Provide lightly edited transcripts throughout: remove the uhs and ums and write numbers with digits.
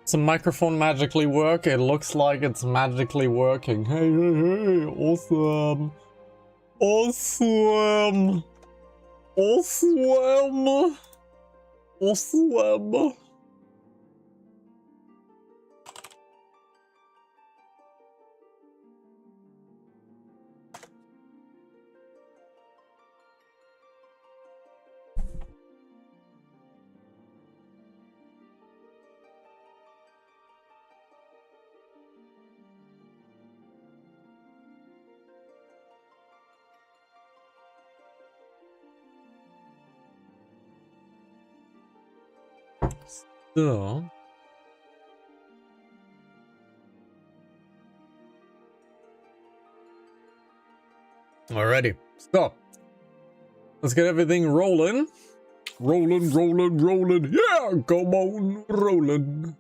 Does the microphone magically work? It looks like it's magically working. Hey, hey, hey, awesome. Awesome. Awesome. Awesome. So, alrighty, so let's get everything rolling. Rolling, rolling, rolling. Yeah, come on, rolling.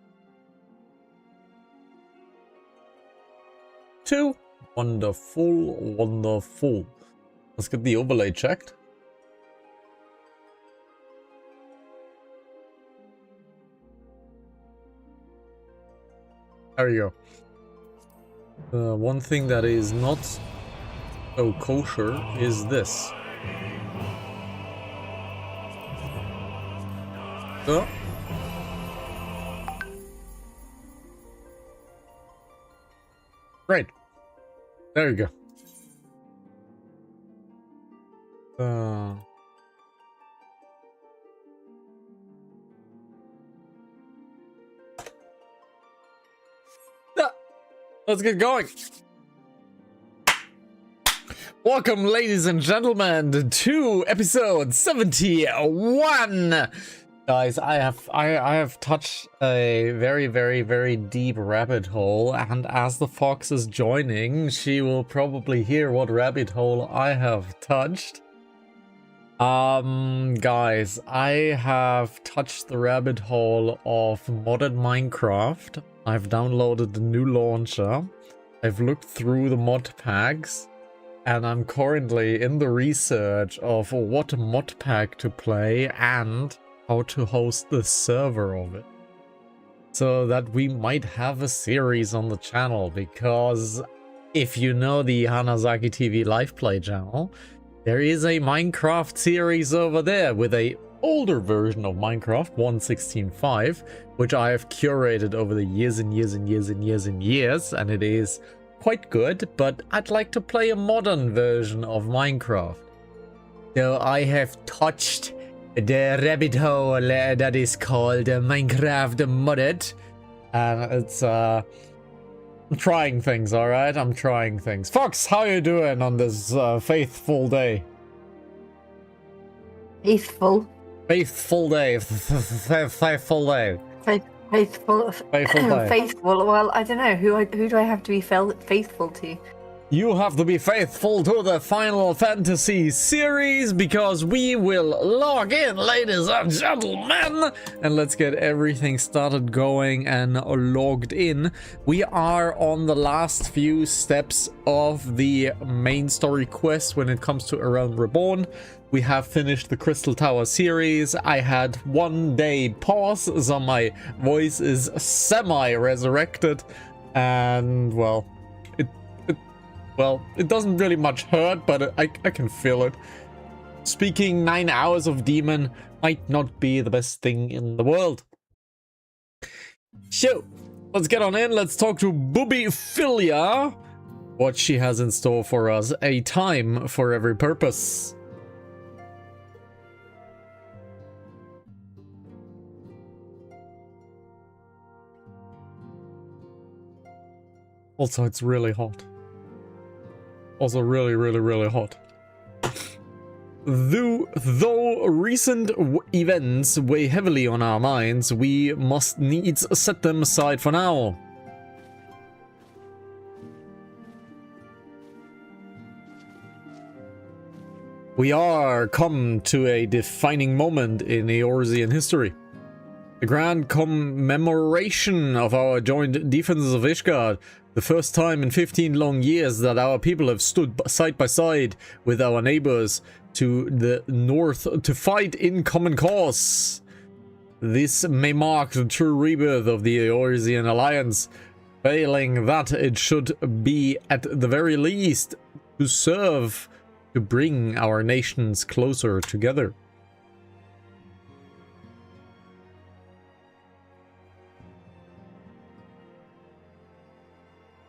2. Wonderful, wonderful. Let's get the overlay checked. There you go. One thing that is not so kosher is this. So. Right. There you go. Let's get going. Welcome, ladies and gentlemen, to episode 71. Guys, I have touched a very deep rabbit hole, and as the fox is joining, she will probably hear what rabbit hole I have touched. Guys, I have touched the rabbit hole of modded Minecraft. I've downloaded the new launcher. I've looked through the mod packs, and I'm currently in the research of what mod pack to play and how to host the server of it, so that we might have a series on the channel. Because if you know the Hanantasy TV LivePlay channel, there is a Minecraft series over there with a older version of Minecraft 1.16.5, which I have curated over the years and years and years and years and years, and it is quite good, but I'd like to play a modern version of Minecraft. So I have touched the rabbit hole that is called Minecraft Modded, and it's I'm trying things, alright? I'm trying things. Fox, how you doing on this faithful day? Faithful. Faithful day. Faithful day. Faithful. Faithful day. Faithful. Well, I don't know. Who do I have to be faithful to? You have to be faithful to the Final Fantasy series, because we will log in, ladies and gentlemen, and let's get everything started going and logged in. We are on the last few steps of the main story quest when it comes to A Realm Reborn. We have finished the Crystal Tower series. I had 1 day pause, so my voice is semi-resurrected, and well, it doesn't really much hurt, but I can feel it. Speaking 9 hours of demon might not be the best thing in the world. So, let's get on in. Let's talk to Boobyphilia. What she has in store for us. A time for every purpose. Also, it's really hot. Also really hot. Though recent events weigh heavily on our minds, we must needs set them aside for now. We are come to a defining moment in Eorzean history. The grand commemoration of our joint defenses of Ishgard. The first time in 15 long years that our people have stood side by side with our neighbors to the north to fight in common cause. This may mark the true rebirth of the Eorzean Alliance. Failing that, it should be at the very least to serve to bring our nations closer together.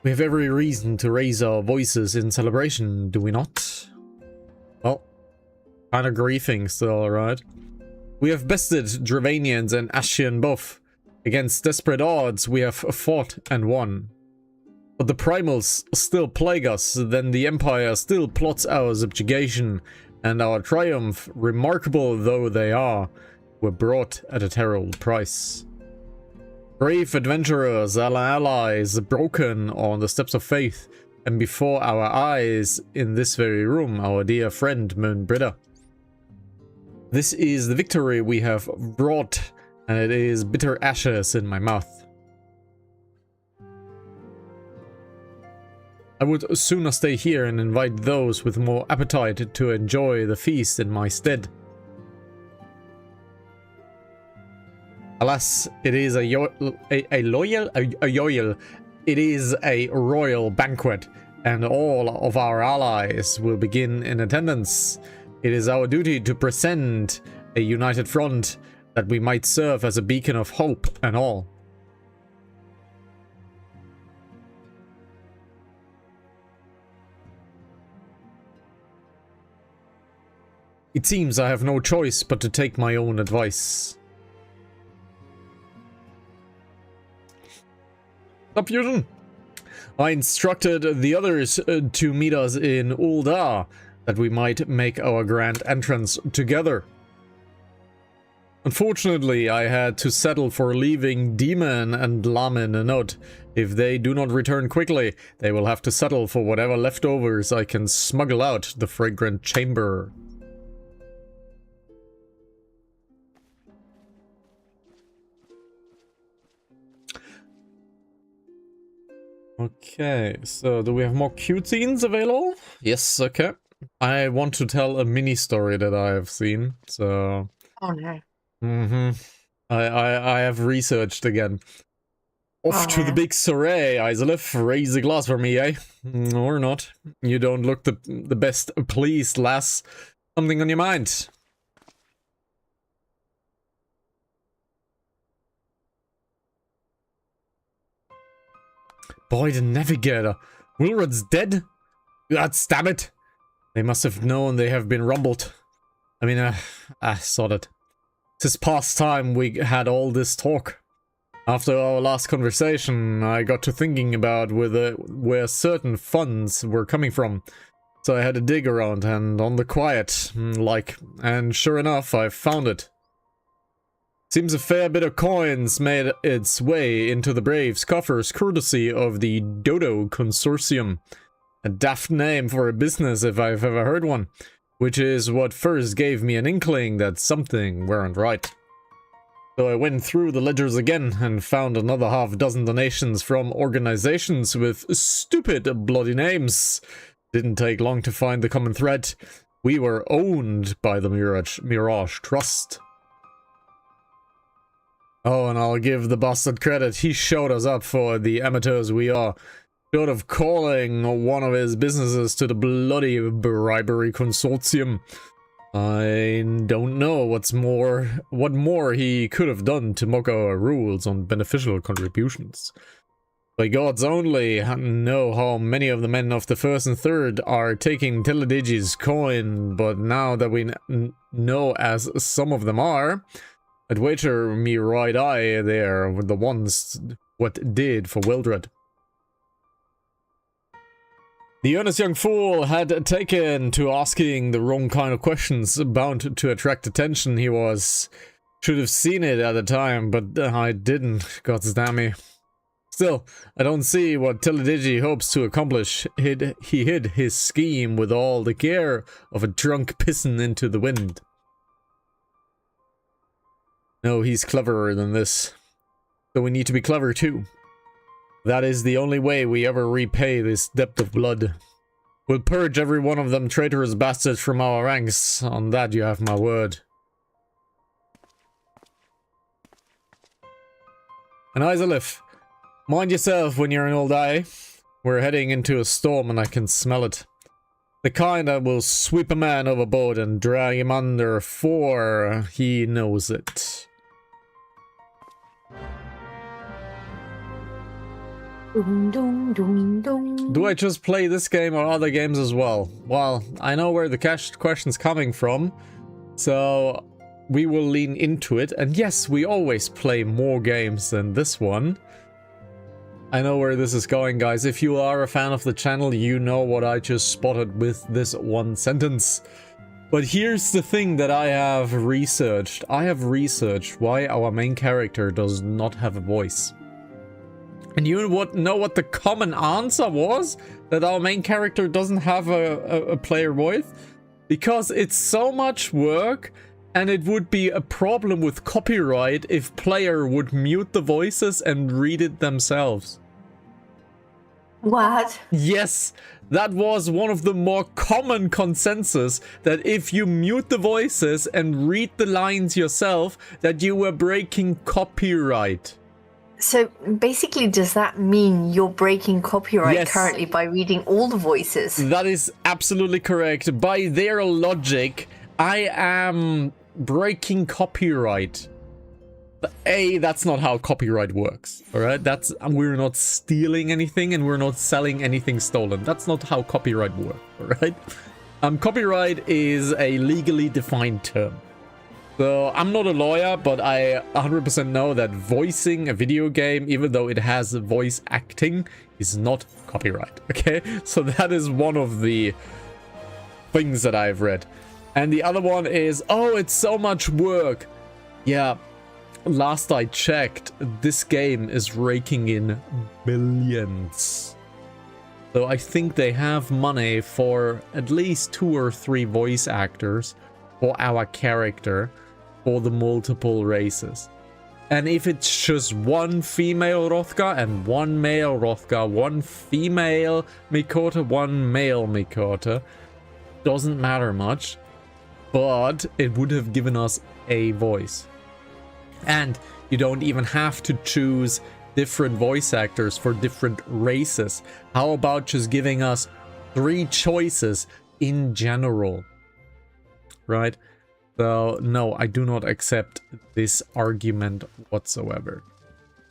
We have every reason to raise our voices in celebration, do we not? Well, kind of grieving still, right? We have bested Dravanians and Ascian both. Against desperate odds, we have fought and won. But the Primals still plague us, then the Empire still plots our subjugation, and our triumph, remarkable though they are, were brought at a terrible price. Brave adventurers, our allies, broken on the steps of faith, and before our eyes, in this very room, our dear friend Moonbritta. This is the victory we have brought, and it is bitter ashes in my mouth. I would sooner stay here and invite those with more appetite to enjoy the feast in my stead. Alas, it is a royal banquet, and all of our allies will begin in attendance. It is our duty to present a united front, that we might serve as a beacon of hope and all. It seems I have no choice but to take my own advice. Fusion. I instructed the others to meet us in Uldar, that we might make our grand entrance together. Unfortunately, I had to settle for leaving Demon and Lamin a note. If they do not return quickly, they will have to settle for whatever leftovers I can smuggle out the fragrant chamber. Okay, so do we have more cutscenes available? Yes, okay. I want to tell a mini story that I have seen, so... Oh no. I have researched again. Off to the big soiree, Isolif. Raise a glass for me, eh? Or not. You don't look the best pleased, lass. Something on your mind? Boy, the navigator. Wilrod's dead? God damn it. They must have known they have been rumbled. I mean, I saw that. It's past time we had all this talk. After our last conversation, I got to thinking about where certain funds were coming from. So I had to dig around and on the quiet, and sure enough, I found it. Seems a fair bit of coins made its way into the Braves' coffers courtesy of the Dodo Consortium. A daft name for a business if I've ever heard one. Which is what first gave me an inkling that something weren't right. So I went through the ledgers again and found another half dozen donations from organizations with stupid bloody names. Didn't take long to find the common thread. We were owned by the Mirage Trust. Oh, and I'll give the bastard credit. He showed us up for the amateurs we are. Short of calling one of his businesses to the bloody bribery consortium. I don't know what more he could have done to mock our rules on beneficial contributions. By gods only know how many of the men of the first and third are taking Teledigi's coin, but now that we know as some of them are, I'd wager me right eye there with the ones what did for Wildred. The earnest young fool had taken to asking the wrong kind of questions, bound to attract attention. He was. Should have seen it at the time, but I didn't, goddamn me. Still, I don't see what Teledigi hopes to accomplish. He hid his scheme with all the care of a drunk pissing into the wind. No, he's cleverer than this. So we need to be clever too. That is the only way we ever repay this debt of blood. We'll purge every one of them traitorous bastards from our ranks. On that you have my word. And Isolif, mind yourself when you're an old eye. We're heading into a storm and I can smell it. The kind that will sweep a man overboard and drag him under, for he knows it. Dum, dum, dum, dum. Do I just play this game or other games as well? Well, I know where the question's coming from, so we will lean into it. And yes, we always play more games than this one. I know where this is going, guys. If you are a fan of the channel, you know what I just spotted with this one sentence. But here's the thing that I have researched. I have researched why our main character does not have a voice. And you know what the common answer was? That our main character doesn't have a player voice? Because it's so much work, and it would be a problem with copyright if player would mute the voices and read it themselves. What? Yes, that was one of the more common consensus, that if you mute the voices and read the lines yourself, that you were breaking copyright. So basically, does that mean you're breaking copyright Yes. currently by reading all the voices? That is absolutely correct. By their logic, I am breaking copyright. But that's not how copyright works. All right, we're not stealing anything and we're not selling anything stolen. That's not how copyright works. All right, copyright is a legally defined term. So I'm not a lawyer, but I 100% know that voicing a video game, even though it has voice acting, is not copyright. Okay, so that is one of the things that I've read. And the other one is, oh, it's so much work. Yeah, last I checked, this game is raking in billions. So I think they have money for at least 2 or 3 voice actors for our character for the multiple races. And if it's just one female Rothgar and one male Rothgar, one female Mikota, one male Mikota, doesn't matter much. But it would have given us a voice. And you don't even have to choose different voice actors for different races. How about just giving us 3 choices in general? Right? So, no, I do not accept this argument whatsoever.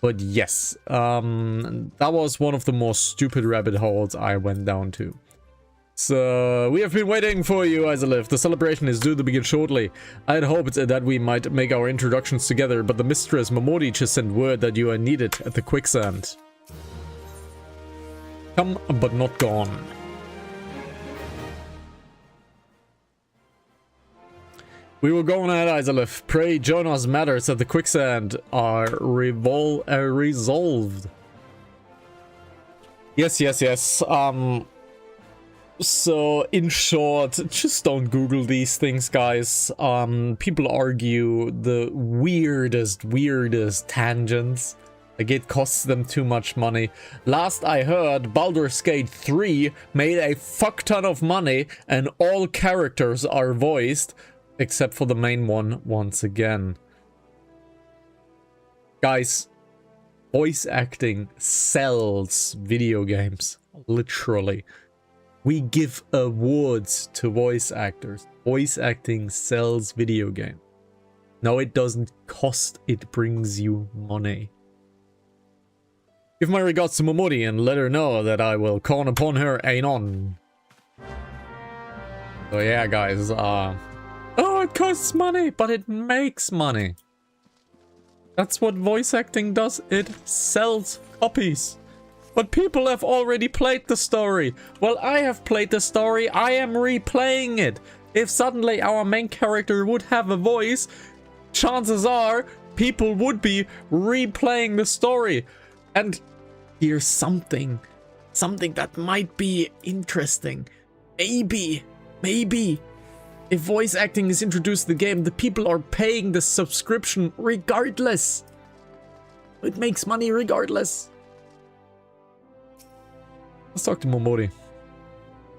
But yes, that was one of the most stupid rabbit holes I went down to. So, we have been waiting for you, Isolif. The celebration is due to begin shortly. I had hoped that we might make our introductions together, but the mistress Momodi just sent word that you are needed at the quicksand. Come, but not gone. We will go on ahead, Isolif. Pray join us matters at the quicksand are resolved. Yes, yes, yes. So, in short, just don't Google these things, guys. People argue the weirdest tangents. Like, it costs them too much money. Last I heard, Baldur's Gate 3 made a fuck ton of money, and all characters are voiced, except for the main one once again. Guys, voice acting sells video games. Literally. We give awards to voice actors. Voice acting sells video games. No, it doesn't cost, it brings you money. Give my regards to Momodi and let her know that I will call upon her anon. So yeah, guys, oh, it costs money, but it makes money. That's what voice acting does, it sells copies. But people have already played the story. Well, I have played the story, I am replaying it. If suddenly our main character would have a voice, chances are people would be replaying the story. And here's something that might be interesting. Maybe, if voice acting is introduced to the game, the people are paying the subscription regardless. It makes money regardless. Let's talk to Momodi.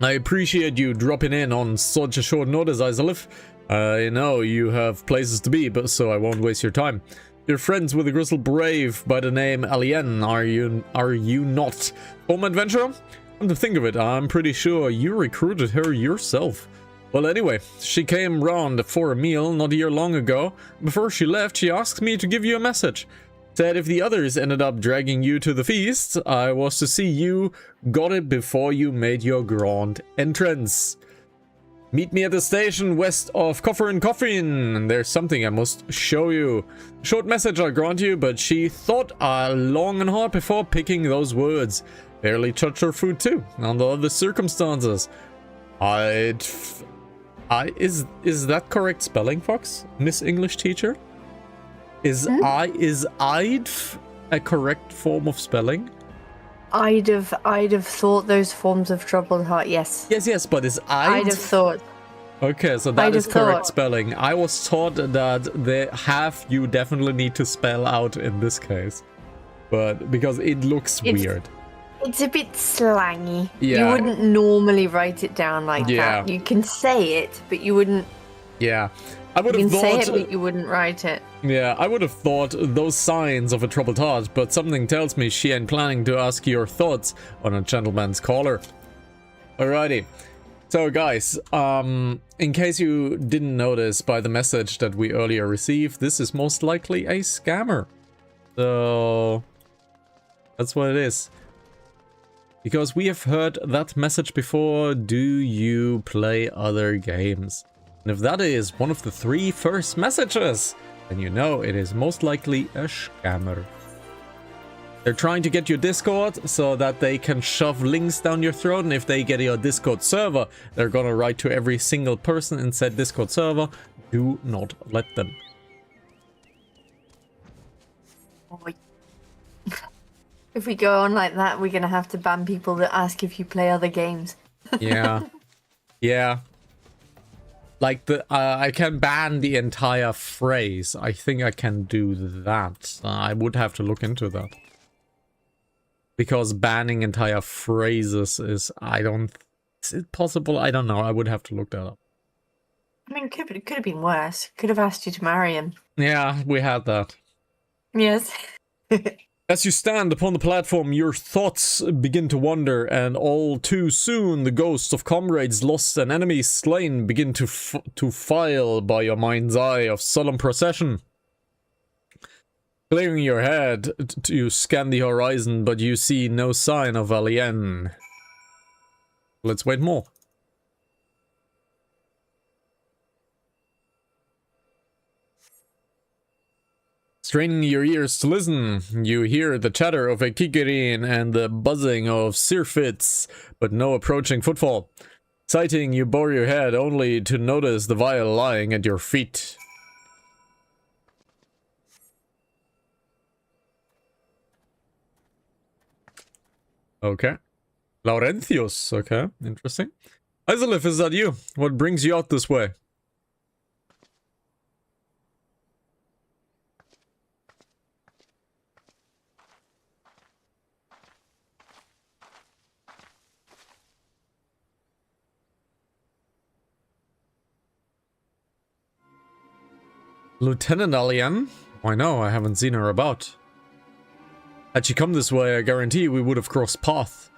I appreciate you dropping in on such a short notice, Isolif. I know you have places to be, but so I won't waste your time. You're friends with a grizzled brave by the name Alien, are you not? Home adventurer? Come to think of it, I'm pretty sure you recruited her yourself. Well, anyway, she came round for a meal not a year long ago. Before she left, she asked me to give you a message. Said if the others ended up dragging you to the feast, I was to see you got it before you made your grand entrance. Meet me at the station west of Coffin. There's something I must show you. Short message, I'll grant you, but she thought long and hard before picking those words. Barely touched her food too, under other circumstances. Is that correct spelling, Fox? Miss English teacher? Is I'd a correct form of spelling? I'd have thought those forms of troubled heart, yes. Yes, but is I'd have thought. Okay, so that is correct spelling. I was taught that you definitely need to spell out in this case. But because it looks weird. It's a bit slangy. Yeah. You wouldn't normally write it down like that. You can say it, but you wouldn't. Yeah. I would have thought. You can say it, but you wouldn't write it. Yeah, I would have thought those signs of a troubled heart, but something tells me she ain't planning to ask your thoughts on a gentleman's caller. Alrighty. So guys, in case you didn't notice by the message that we earlier received, this is most likely a scammer. So that's what it is. Because we have heard that message before, do you play other games? And if that is one of the 3 first messages, then you know it is most likely a scammer. They're trying to get your Discord so that they can shove links down your throat, and if they get your Discord server, they're gonna write to every single person in said Discord server, do not let them. If we go on like that, we're gonna have to ban people that ask if you play other games. Yeah. Yeah. Like I can ban the entire phrase. I think I can do that. I would have to look into that. Because banning entire phrases is, is it possible? I don't know. I would have to look that up. I mean, it could have been worse. Could have asked you to marry him. Yeah, we had that. Yes. As you stand upon the platform, your thoughts begin to wander, and all too soon the ghosts of comrades lost and enemies slain begin to file by your mind's eye of solemn procession. Clearing your head to scan the horizon, but you see no sign of Alien. Let's wait more. Straining your ears to listen, you hear the chatter of a Kikirin and the buzzing of Sirfits, but no approaching footfall. Sighting, you bow your head only to notice the vial lying at your feet. Okay. Laurentius, okay, interesting. Isolif, is that you? What brings you out this way? Lieutenant Alien? Why no, I haven't seen her about. Had she come this way, I guarantee we would have crossed path.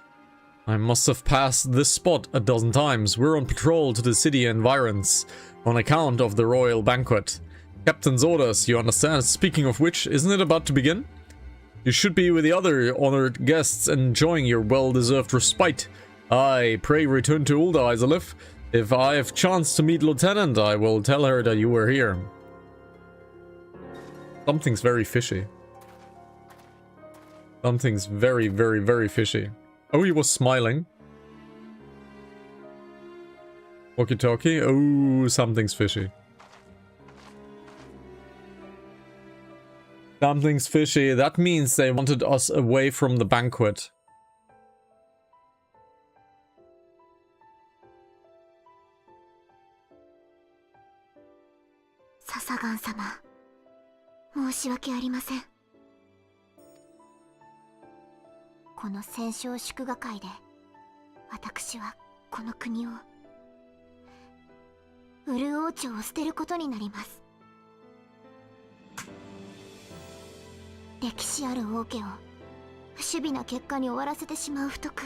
I must have passed this spot a dozen times. We're on patrol to the city environs on account of the royal banquet. Captain's orders, you understand? Speaking of which, isn't it about to begin? You should be with the other honored guests enjoying your well-deserved respite. Aye, pray return to Ulda, Isolif. If I have chance to meet Lieutenant, I will tell her that you were here. Something's very fishy. Something's very, very, very fishy. Oh, he was smiling. Walkie-talkie. Oh, something's fishy. Something's fishy. That means they wanted us away from the banquet. Sasagan-sama. 申し訳ありません。この戦勝祝賀会で私はこの国をウル王朝を捨てることになります。歴史ある王家を守備な結果に終わらせてしまう不徳。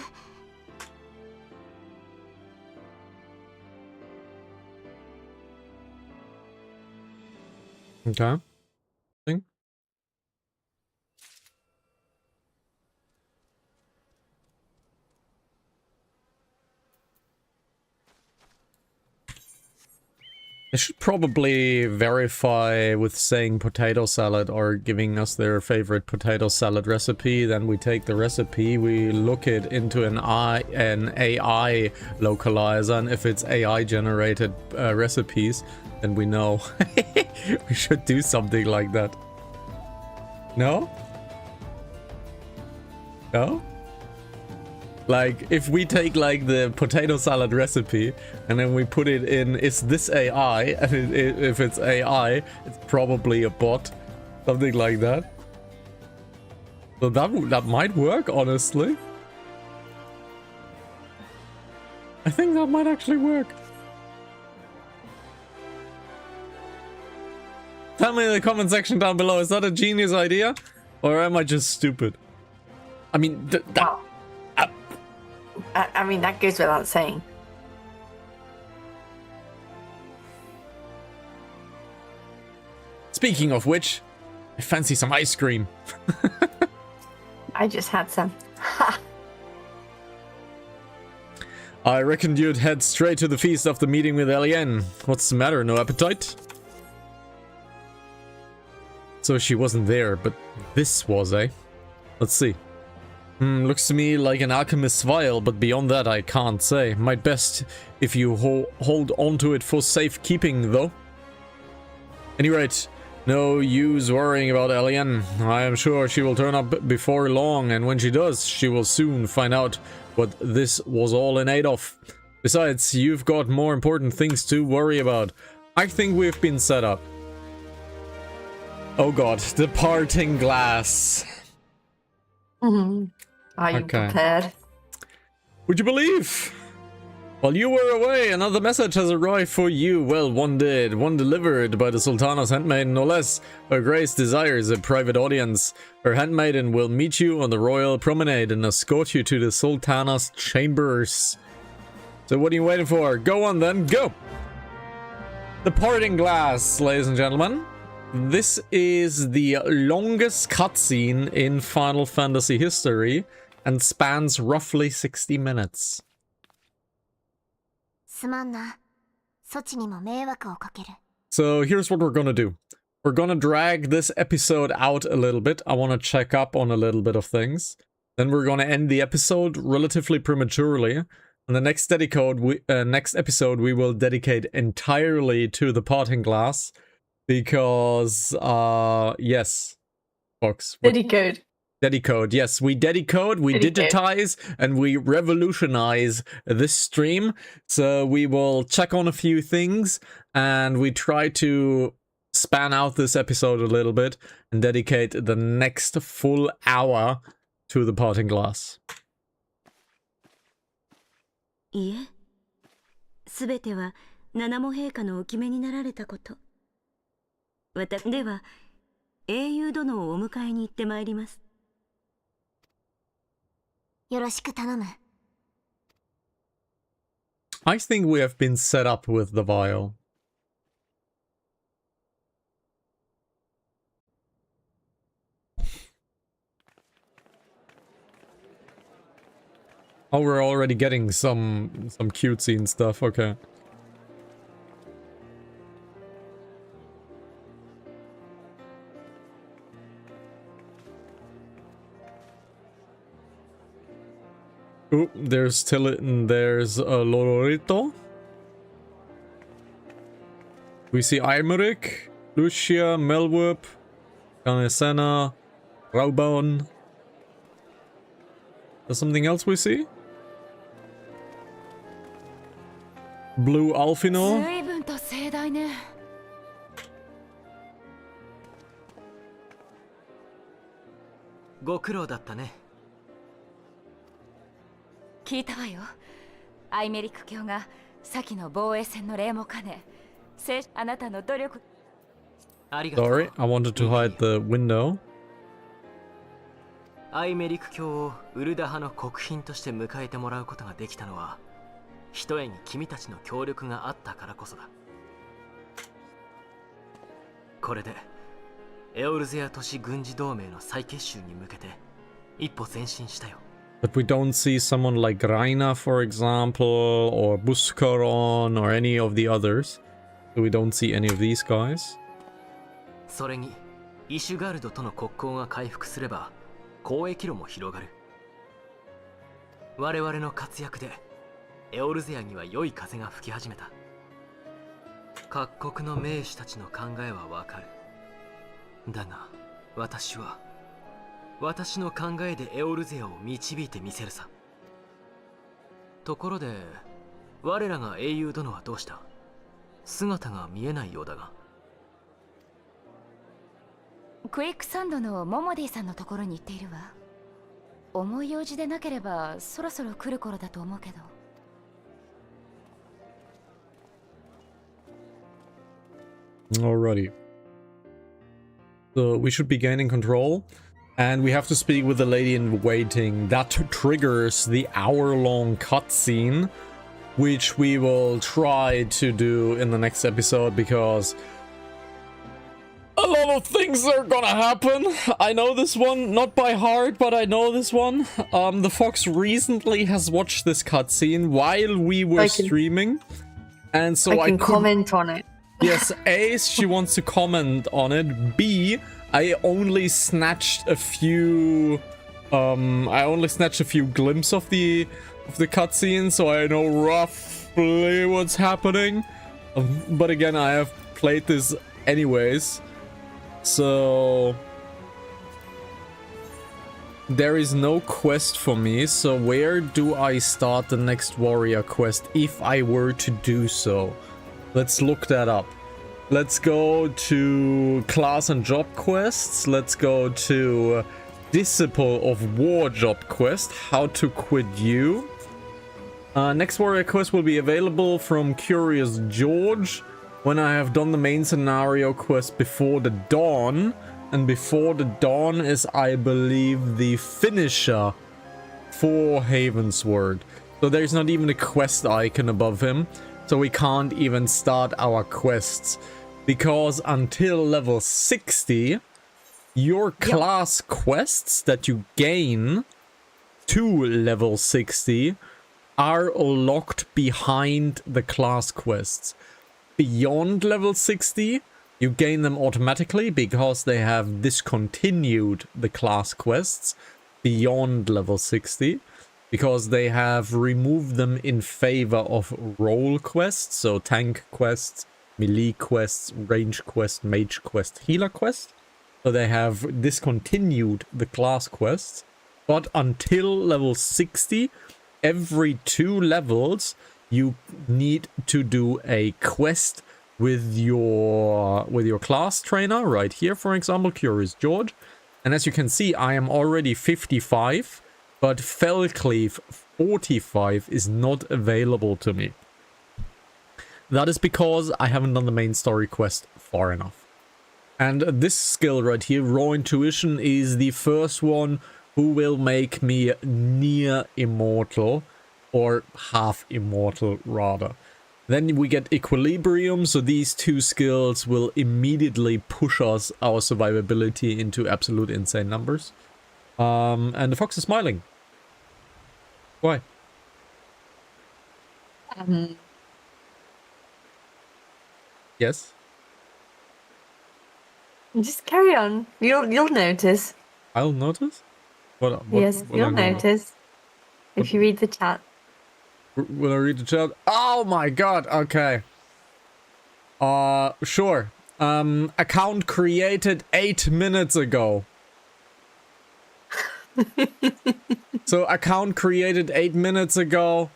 Okay. Thing. They should probably verify with saying potato salad or giving us their favorite potato salad recipe. Then we take the recipe, we look it into an AI localizer, and if it's AI generated recipes, then we know we should do something like that. No? No? Like, if we take, like, the potato salad recipe, and then we put it in, is this AI? And if it's AI, it's probably a bot. Something like that. So that might work, honestly. I think that might actually work. Tell me in the comment section down below, is that a genius idea? Or am I just stupid? I mean, I mean, that goes without saying. Speaking of which, I fancy some ice cream. I just had some. Ha! I reckoned you'd head straight to the feast after meeting with Alien. What's the matter, no appetite? So she wasn't there, but this was, eh? Let's see. Looks to me like an alchemist's vial, but beyond that I can't say. Might best if you hold onto it for safekeeping, though. Any rate, no use worrying about Alien. I am sure she will turn up before long, and when she does, she will soon find out what this was all in aid of. Besides, you've got more important things to worry about. I think we've been set up. Oh god, the parting glass. Are you prepared? Would you believe? While you were away, another message has arrived for you. Well, one did. One delivered by the Sultana's handmaiden, no less. Her Grace desires a private audience. Her handmaiden will meet you on the royal promenade and escort you to the Sultana's chambers. So what are you waiting for? Go on then, go! The parting glass, ladies and gentlemen. This is the longest cutscene in Final Fantasy history and spans roughly 60 minutes. So here's what we're gonna do. We're gonna drag this episode out a little bit. I want to check up on a little bit of things. Then we're gonna end the episode relatively prematurely. And the next episode we will dedicate entirely to the parting glass. Because, yes, Fox. Dedicode. Dedicode, yes. We dedicode, we digitize, and we revolutionize this stream. So we will check on a few things, and we try to span out this episode a little bit and dedicate the next full hour to the parting glass. いえ、すべては七も陛下のお決めになられたこと。私では英雄殿をお迎えに行ってまいります。よろしく頼む。I think we have been set up with the vial. Oh, we're already getting some cutesy and stuff, okay. Ooh, there's Tillit, there's Lorito. We see Aymeric, Lucia, Melwhoop, Ganesena, Raubon. There's something else we see? Blue Alphino. 随分と盛大ね。ご苦労だったね。聞いたわよ。アイメリック卿が先の防衛戦の礼も兼ね、あなたの努力。ありがとう。 Sorry, I wanted to hide the window. アイメリク教をウルダ派の国賓として迎えてもらうことができたのは、ひとえに君たちの協力があったからこそだ。これでエオルゼア都市軍事同盟の再結集に向けて一歩前進したよ。 But we don't see someone like Raina, for example, or Buscaron, or any of the others. So we don't see any of these guys. それにイシュガルドとの国交が回復すれば交易路も広がる。我々の活躍でエオルゼアには良い風が吹き始めた。各国の名士たちの考えはわかる。だが私は私の考えでエオルゼアを導いてみせるさ。ところで我らが英雄殿はどうした？姿が見えないようだが。クエイクサンドのモモディさんのところに行っているわ。重い用事でなければそろそろ来る頃だと思うけど。Alrighty. So we should be gaining control. And we have to speak with the lady in waiting. That triggers the hour-long cutscene, which we will try to do in the next episode because a lot of things are gonna happen. I know this one, not by heart, but I know this one. The Fox recently has watched this cutscene while we were streaming. And so I can comment on it. Yes, A, she wants to comment on it. B, I only snatched a few glimpses of the cutscene, so I know roughly what's happening. But again, I have played this anyways, so there is no quest for me. So where do I start the next warrior quest if I were to do so? Let's look that up. Let's go to class and job quests. Let's go to Disciple of War job quest. How to quit you. Next warrior quest will be available from Curious George when I have done the main scenario quest Before the Dawn. And Before the Dawn is, I believe, the finisher for Havensward. So there's not even a quest icon above him. So we can't even start our quests. Because until level 60, your class quests that you gain to level 60 are locked behind the class quests. Beyond level 60, you gain them automatically because they have discontinued the class quests beyond level 60. Because they have removed them in favor of role quests, so tank quests, melee quests, range quest, mage quest, healer quest. So they have discontinued the class quests, but until level 60, every 2 levels, you need to do a quest with your class trainer, right here, for example, Curious George. And as you can see, I am already 55. But Fellcleave 45 is not available to me. That is because I haven't done the main story quest far enough. And this skill right here, Raw Intuition, is the first one who will make me near immortal, or half immortal rather. Then we get Equilibrium, so these 2 skills will immediately push us our survivability into absolute insane numbers. And the fox is smiling. Why? Yes? Just carry on. You'll notice. I'll notice? What Yes, you'll notice. If you read the chat. Will I read the chat? Oh my god, okay. Sure. Account created 8 minutes ago. So account created 8 minutes ago.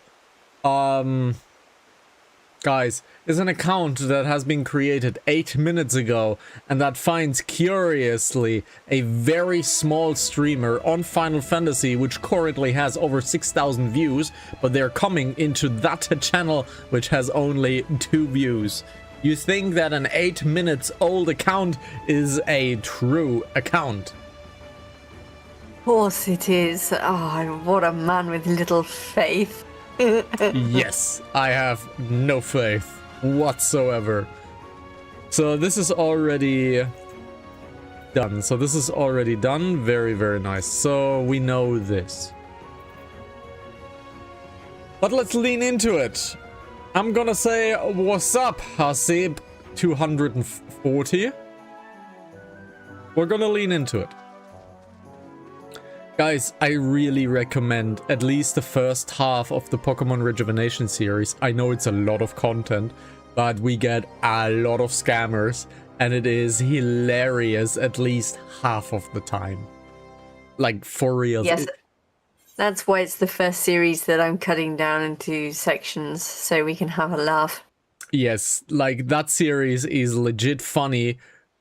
Guys, is an account that has been created 8 minutes ago and that finds curiously a very small streamer on Final Fantasy which currently has over 6,000 views, but they're coming into that channel which has only 2 views. You think that an 8 minutes old account is a true account? course it is. Oh, what a man with little faith. Yes, I have no faith whatsoever. So this is already done. Very, very nice. So we know this. But let's lean into it. I'm gonna say, what's up, Hasib 240? We're gonna lean into it. Guys, I really recommend at least the first half of the Pokemon Rejuvenation series. I know it's a lot of content, but we get a lot of scammers, and it is hilarious at least half of the time. Like, for real. Yes, that's why it's the first series that I'm cutting down into sections, so we can have a laugh. Yes, like, that series is legit funny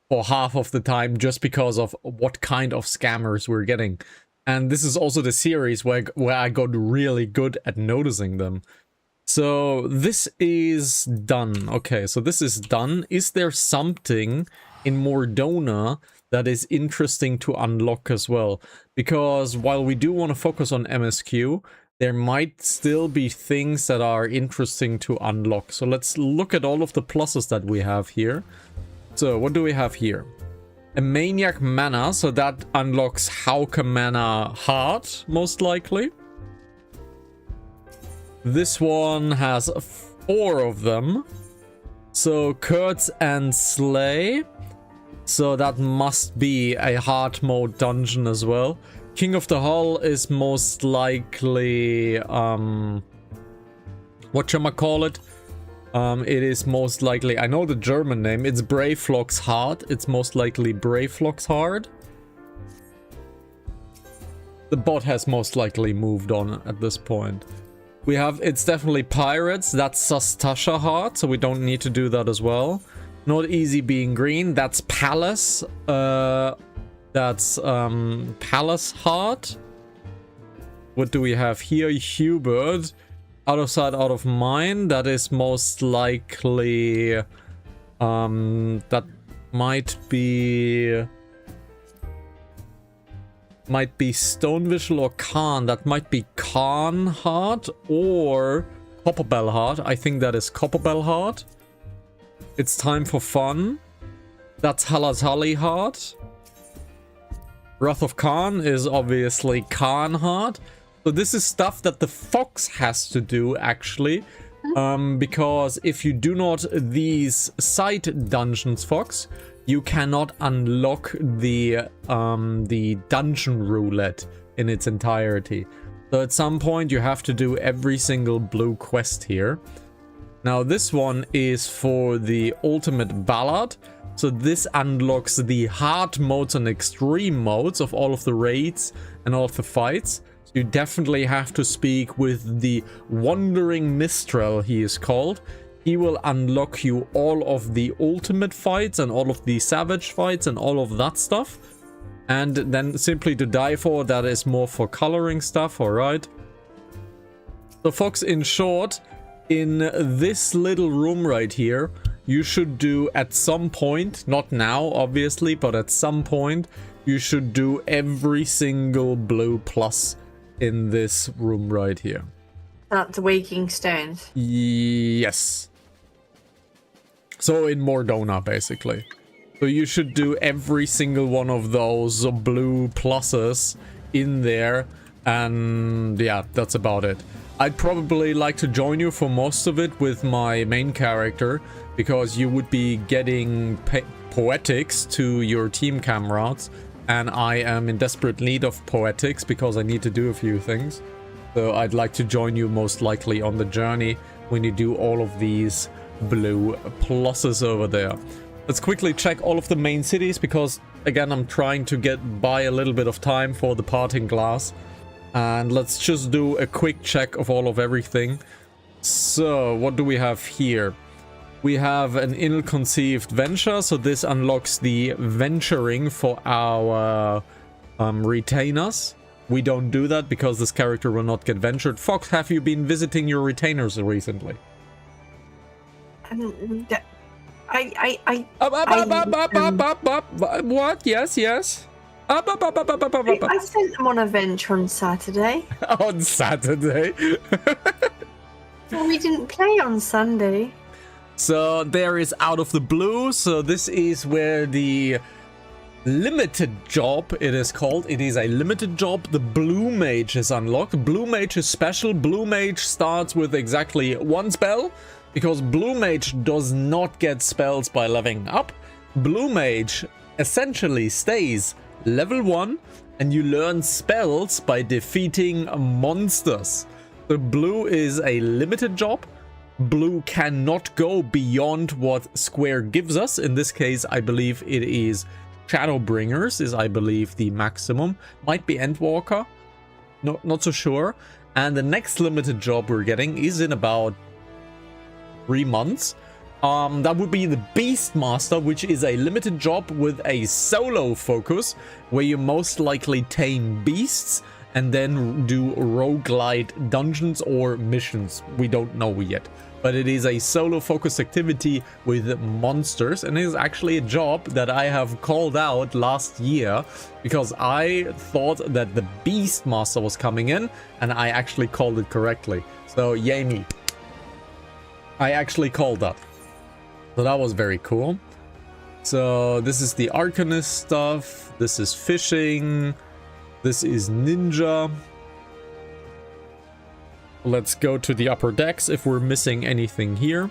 for half of the time just because of what kind of scammers we're getting. And this is also the series where I got really good at noticing them. So this is done. Okay, so this is done. Is there something in Mordona that is interesting to unlock as well? Because while we do want to focus on MSQ, there might still be things that are interesting to unlock. So let's look at all of the pluses that we have here. So what do we have here? A Maniac Mana, so that unlocks Hauka Mana Heart, most likely. This one has 4 of them. So Kurtz and Slay. So that must be a hard mode dungeon as well. King of the Hull is most likely whatchamacallit? It is most likely, I know the German name, it's Brayflock's Heart. It's most likely Brayflock's Heart. The bot has most likely moved on at this point. We have, it's definitely Pirates, that's Sastasha Heart, so we don't need to do that as well. Not Easy Being Green, that's Palace. That's Palace Heart. What do we have here? Hubert. Out of Sight, Out of Mind. That is most likely... that might be Stonevishal or Khan. That might be Khan Heart or Copperbell Heart. I think that is Copperbell Heart. It's Time for Fun. That's Halatali Heart. Wrath of Khan is obviously Khan Heart. So this is stuff that the fox has to do, actually. Because if you do not these side dungeons, Fox, you cannot unlock the dungeon roulette in its entirety. So at some point you have to do every single blue quest here. Now this one is for the ultimate ballad. So this unlocks the hard modes and extreme modes of all of the raids and all of the fights. So you definitely have to speak with the Wandering Mistral, he is called. He will unlock you all of the ultimate fights and all of the savage fights and all of that stuff. And then simply to die for, that is more for coloring stuff, alright? So Fox, in short, in this little room right here, you should do at some point, not now obviously, but at some point, you should do every single blue plus in this room right here. That's Waking Stones. Yes. So in Mordona, basically. So you should do every single one of those blue pluses in there. And yeah, that's about it. I'd probably like to join you for most of it with my main character, because you would be getting poetics to your team comrades. And I am in desperate need of poetics because I need to do a few things. So I'd like to join you most likely on the journey when you do all of these blue pluses over there. Let's quickly check all of the main cities because, again, I'm trying to get by a little bit of time for the parting glass. And let's just do a quick check of all of everything. So, what do we have here? We have an ill-conceived venture, so this unlocks the venturing for our retainers. We don't do that because this character will not get ventured. Fox, have you been visiting your retainers recently? What? Yes, yes. I sent them on a venture on Saturday. On Saturday. Well, we didn't play on Sunday. So there is Out of the Blue. So this is where the limited job, it is called. It is a limited job. The Blue Mage is unlocked. Blue Mage is special. Blue Mage starts with exactly one spell, because Blue Mage does not get spells by leveling up. Blue Mage essentially stays level 1, and you learn spells by defeating monsters. The Blue is a limited job. Blue cannot go beyond what Square gives us. In this case, I believe it is Shadowbringers is, I believe, the maximum. Might be Endwalker. No, not so sure. And the next limited job we're getting is in about 3 months. That would be the Beastmaster, which is a limited job with a solo focus, where you most likely tame beasts and then do roguelite dungeons or missions. We don't know yet. But it is a solo focus activity with monsters, and it is actually a job that I have called out last year, because I thought that the Beastmaster was coming in, and I actually called it correctly. So yay me. I actually called that. So that was very cool. So this is the Arcanist stuff. This is fishing. This is ninja. Let's go to the upper decks if we're missing anything here.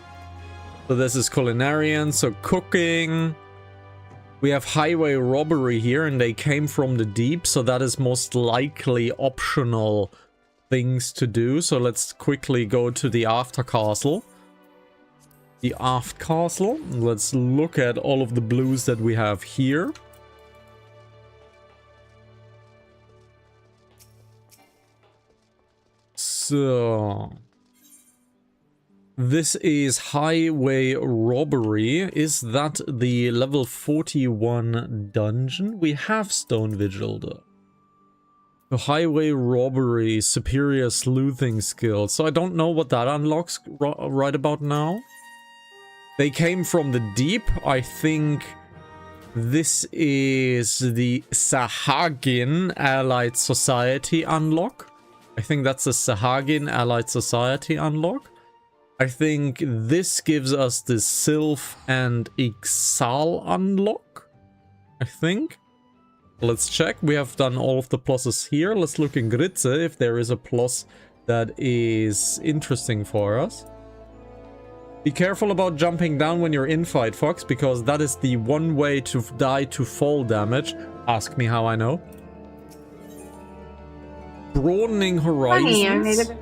So this is culinarian, so cooking. We have highway robbery here, and they came from the deep, so that is most likely optional things to do. So let's quickly go to the after castle. The aft castle. Let's look at all of the blues that we have here. So this is highway robbery. Is that the level 41 dungeon? We have stone vigil though. The highway robbery, superior sleuthing skill. So I don't know what that unlocks right about now. They came from the deep. I think this is the Sahagin Allied Society unlock. I think that's a Sahagin Allied Society unlock. I think this gives us the Sylph and Ixal unlock. I think. Let's check. We have done all of the pluses here. Let's look in Gritze if there is a plus that is interesting for us. Be careful about jumping down when you're in fight, Fox, because that is the one way to die to fall damage. Ask me how I know. Broadening horizons. Funny, I made a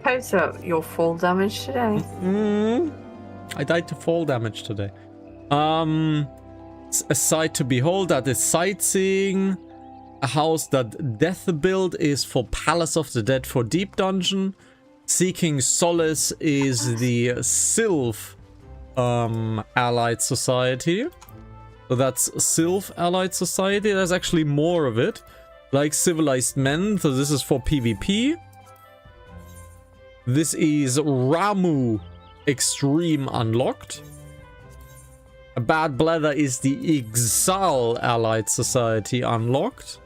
post up your fall damage today. I died to fall damage today. A sight to behold, that is sightseeing. A house that death build is for Palace of the Dead for Deep Dungeon. Seeking Solace is the Sylph Allied Society. So that's Sylph Allied Society. There's actually more of it. Like Civilized Men, so this is for PvP. This is Ramu Extreme unlocked. A Bad Bladder is the Ixal Allied Society unlocked.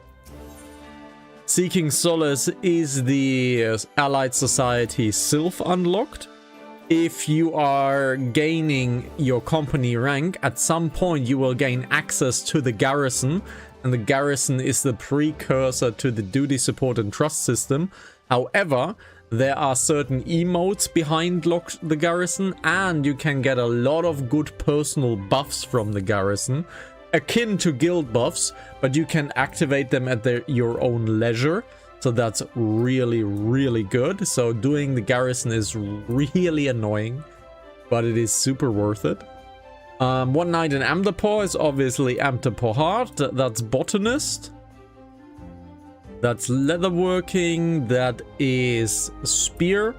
Seeking Solace is the Allied Society Sylph unlocked. If you are gaining your company rank, at some point you will gain access to the garrison, and the garrison is the precursor to the duty support and trust system. However, there are certain emotes behind the garrison, and you can get a lot of good personal buffs from the garrison, akin to guild buffs, but you can activate them at your own leisure. So that's really, really good. So doing the garrison is really annoying, but it is super worth it. One Night in Amdapor is obviously Amdapor Heart. That's Botanist. That's Leatherworking. That is Spear.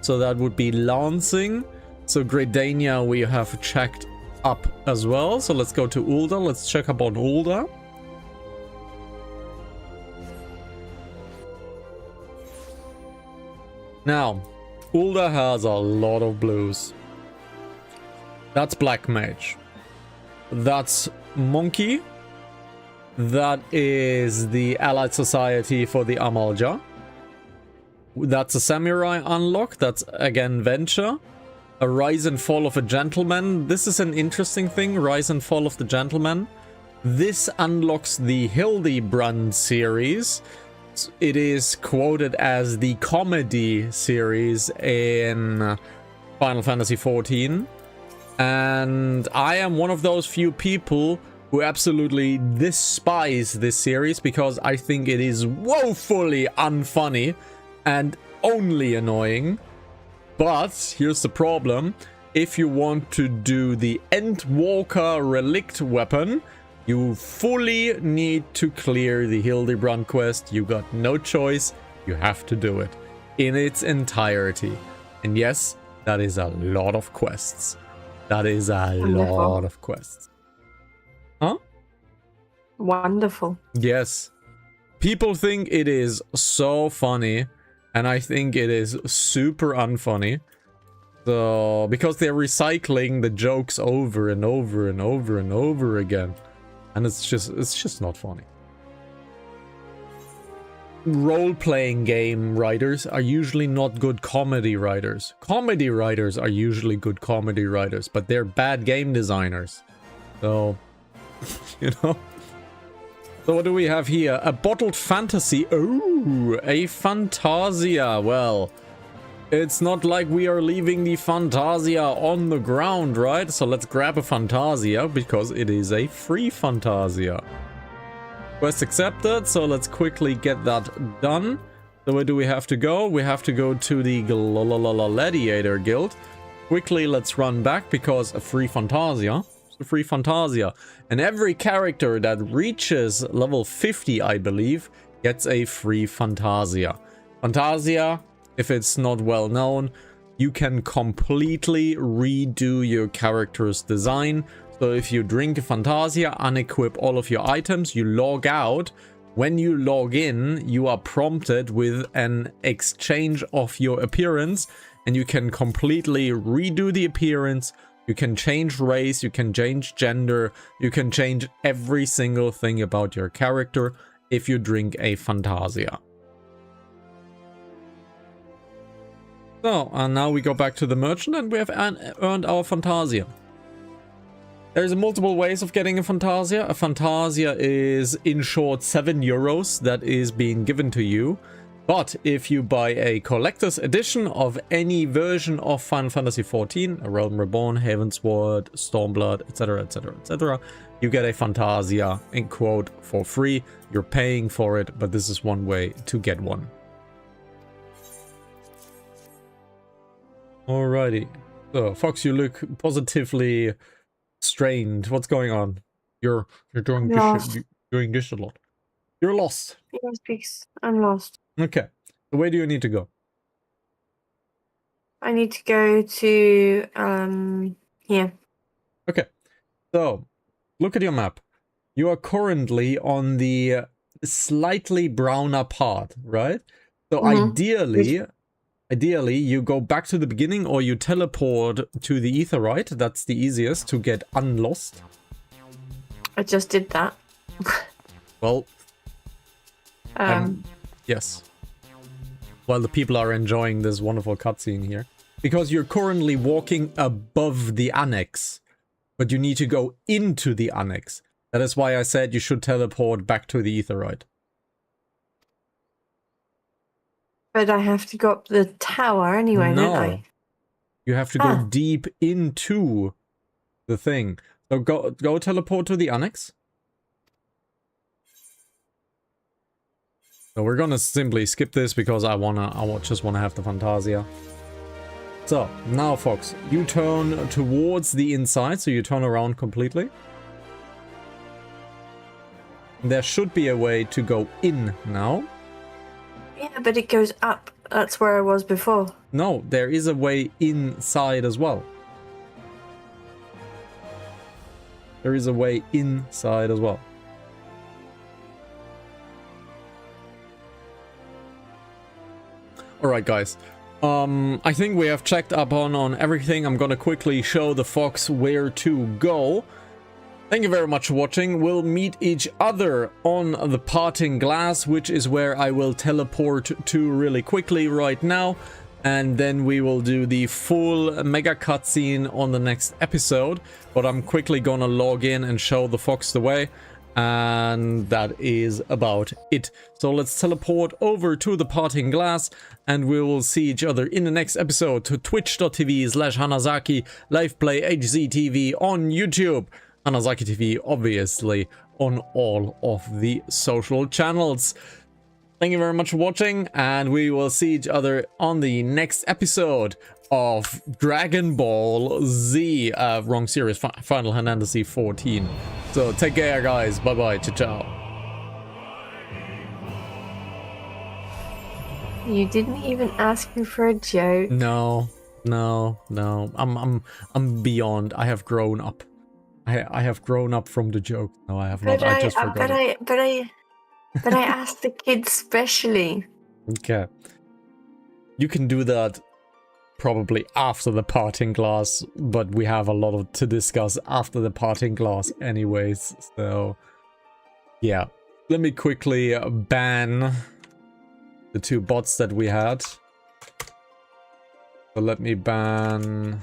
So that would be Lancing. So Gredania we have checked up as well. So let's go to Ulda. Let's check up on Ulda. Now, Ulda has a lot of blues. That's Black Mage. That's Monkey. That is the Allied Society for the Amalja. That's a Samurai unlock. That's again Venture. A Rise and Fall of a Gentleman. This is an interesting thing. Rise and Fall of the Gentleman. This unlocks the Hildebrand series. It is quoted as the comedy series in Final Fantasy XIV. And I am one of those few people who absolutely despise this series because I think it is woefully unfunny and only annoying. But here's the problem. If you want to do the Endwalker Relict weapon, you fully need to clear the Hildebrand quest. You got no choice. You have to do it in its entirety. And yes, that is a lot of quests. That is a lot of quests. Huh? Wonderful. Yes. People think it is so funny, and I think it is super unfunny. So, because they're recycling the jokes over and over and over and over again. And it's just not funny. Role-playing game writers are usually not good comedy writers. Comedy writers are usually good comedy writers, but they're bad game designers. So, you know. So what do we have here? A bottled fantasy. Oh, a Fantasia. Well, it's not like we are leaving the Fantasia on the ground, right? So let's grab a Fantasia because it is a free Fantasia. Quest accepted, so let's quickly get that done. So where do we have to go? We have to go to the Gladiator Guild. Quickly, let's run back because a free Fantasia. It's a free Fantasia. And every character that reaches level 50, I believe, gets a free Fantasia. Fantasia, if it's not well known, you can completely redo your character's design. So if you drink a Fantasia, unequip all of your items, you log out. When you log in, you are prompted with an exchange of your appearance, and you can completely redo the appearance. You can change race, you can change gender, you can change every single thing about your character if you drink a Fantasia. So, and now we go back to the merchant and we have earned our Fantasia. There's multiple ways of getting a Fantasia. A Fantasia is, in short, 7 euros that is being given to you. But if you buy a collector's edition of any version of Final Fantasy XIV, A Realm Reborn, Heavensward, Stormblood, etc., etc., etc., you get a Fantasia, in quote, for free. You're paying for it, but this is one way to get one. Alrighty. So, Fox, you look positively strained. What's going on? You're doing this a lot. You're lost. Yes, because I'm lost. Okay. So where do you need to go? I need to go to here. Okay. So look at your map. You are currently on the slightly browner part, right? So ideally you go back to the beginning or you teleport to the Aetheryte. That's the easiest to get unlost. I just did that. Well, yes. While the people are enjoying this wonderful cutscene here. Because you're currently walking above the annex. But you need to go into the annex. That is why I said you should teleport back to the Aetheryte. But I have to go up the tower anyway, don't I? You have to go deep into the thing. So go teleport to the annex. So we're gonna simply skip this because I just wanna have the Fantasia. So now, Fox, you turn towards the inside, so you turn around completely. There should be a way to go in now. Yeah, but it goes up. That's where I was before. No, there is a way inside as well. There is a way inside as well. Alright, guys. I think we have checked up on everything. I'm gonna quickly show the Fox where to go. Thank you very much for watching. We'll meet each other on the parting glass, which is where I will teleport to really quickly right now. And then we will do the full mega cutscene on the next episode. But I'm quickly gonna log in and show the fox the way. And that is about it. So let's teleport over to the parting glass. And we will see each other in the next episode to twitch.tv/Hanazaki, LivePlay HZTV on YouTube. Hanazaki TV, obviously, on all of the social channels. Thank you very much for watching, and we will see each other on the next episode of Dragon Ball Z. Wrong series, Final Hanantasy 14. So take care, guys. Bye-bye. Ciao. You didn't even ask me for a joke. No. I'm beyond. I have grown up. I have grown up from the joke. No, I have not. I just forgot. But I asked the kids specially. Okay. You can do that probably after the parting glass, but we have a lot to discuss after the parting glass anyways. So, yeah. Let me quickly ban the 2 bots that we had. So let me ban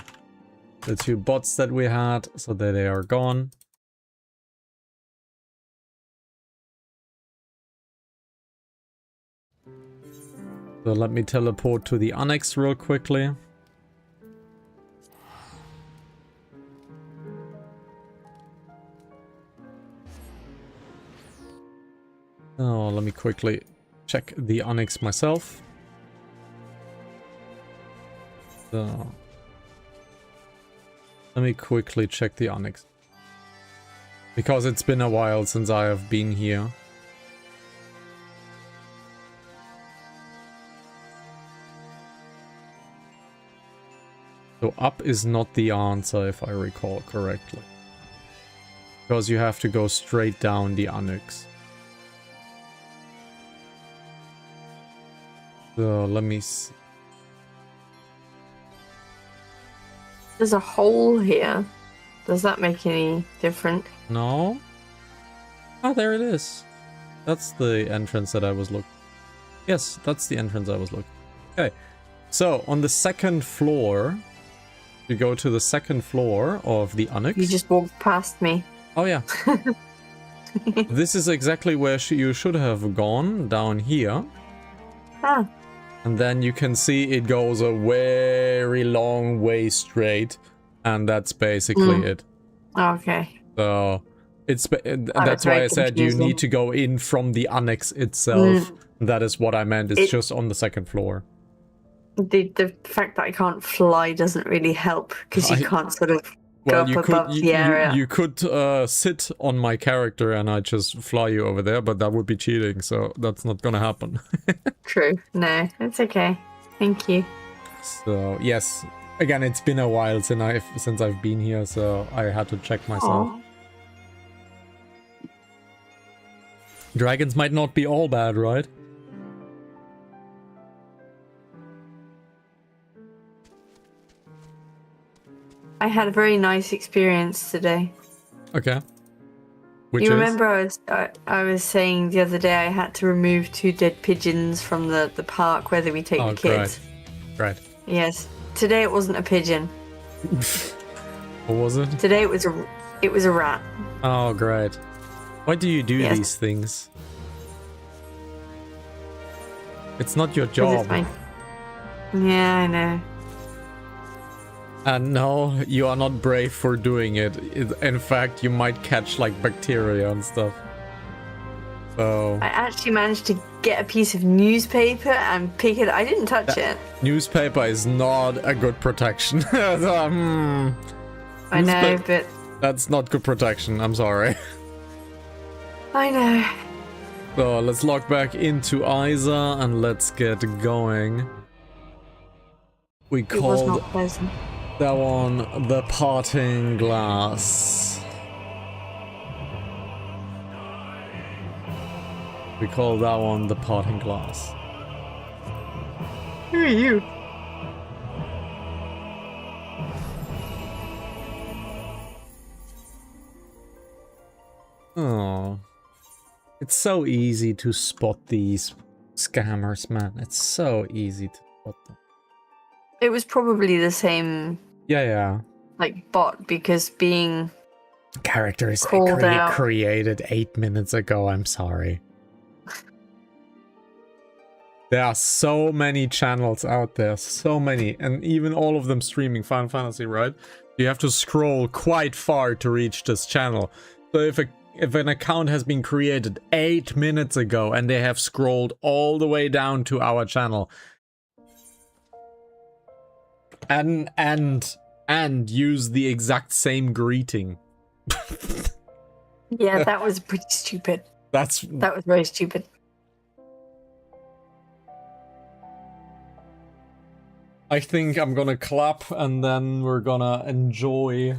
the 2 bots that we had so that they are gone. So let me teleport to the annex real quickly. Oh, let me quickly check the annex myself. So let me quickly check the annex. Because it's been a while since I have been here. So up is not the answer, if I recall correctly. Because you have to go straight down the annex. So let me see. There's a hole here. Does that make any difference? No? Oh, there it is. That's the entrance that I was looking. Yes, that's the entrance I was looking. Okay. So, on the second floor, you go to the second floor of the annex. You just walked past me. Oh, yeah. This is exactly where you should have gone, down here. Ah. And then you can see it goes a very long way straight. And that's basically it. Okay. So, that's why I said you need to go in from the annex itself. That is what I meant. It's just on the second floor. The fact that I can't fly doesn't really help because you can't sort of go up above the area. You could sit on my character and I just fly you over there, but that would be cheating, so that's not gonna happen. True. No, it's okay. Thank you. So yes, again, it's been a while since I've been here, so I had to check myself. Aww. Dragons might not be all bad, right? I had a very nice experience today. Okay. You remember I was saying the other day I had to remove 2 dead pigeons from the park where we take the kids. Right. Yes. Today it wasn't a pigeon. What was it? Today it was a rat. Oh, great. Why do you do these things? It's not your job. Yeah, I know. And no, you are not brave for doing it. In fact, you might catch like bacteria and stuff. So I actually managed to get a piece of newspaper and pick it. I didn't touch it. Newspaper is not a good protection. I know, but that's not good protection. I'm sorry. I know. So let's log back into Isa and let's get going. We called that one the parting glass. We call that one the parting glass. Who are you? Oh. It's so easy to spot these scammers, man. It's so easy to spot them. It was probably the same, Yeah. like, bot, because being Character is called out. created 8 minutes ago, I'm sorry. There are so many channels out there, so many, and even all of them streaming Final Fantasy, right? You have to scroll quite far to reach this channel. So if an account has been created 8 minutes ago and they have scrolled all the way down to our channel and use the exact same greeting. Yeah, that was pretty stupid. That was very stupid. I think I'm gonna clap and then we're gonna enjoy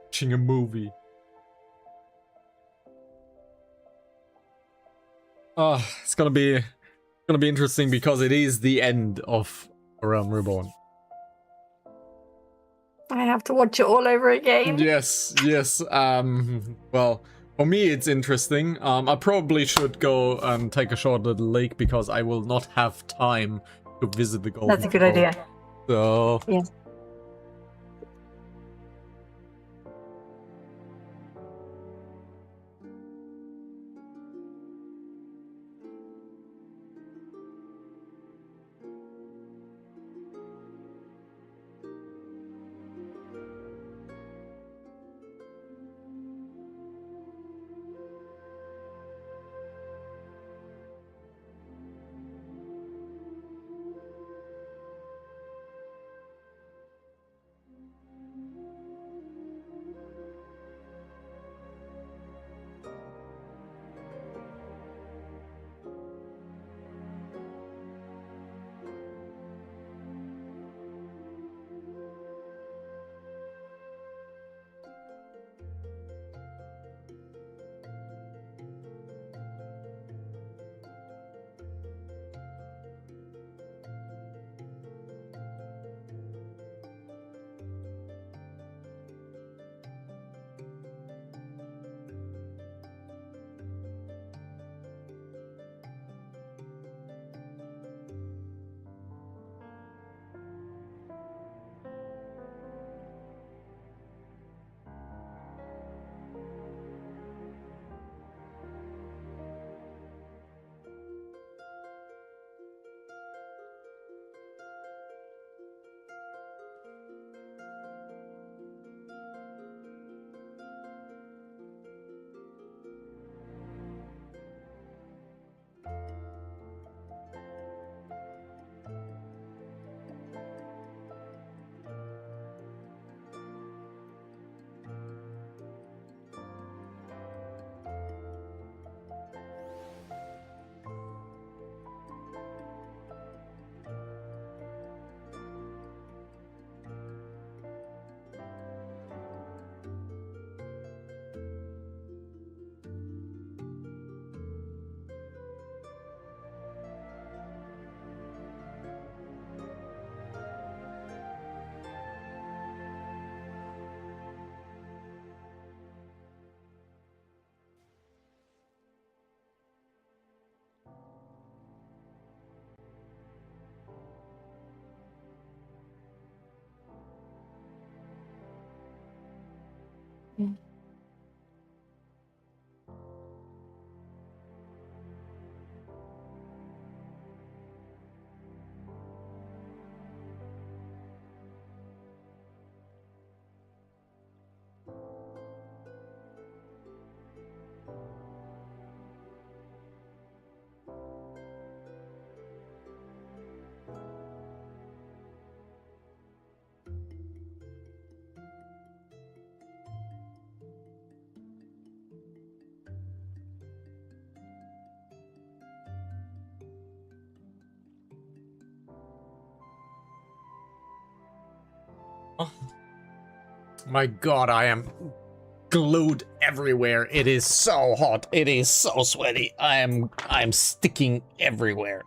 watching a movie. It's gonna be interesting because it is the end of Realm Reborn. I have to watch it all over again. Yes. Well, for me it's interesting. I probably should go and take a short little lake because I will not have time to visit the Golden That's a good Bowl. idea. So Yes. my god, I am glued everywhere. It is so hot. It is so sweaty. I'm sticking everywhere.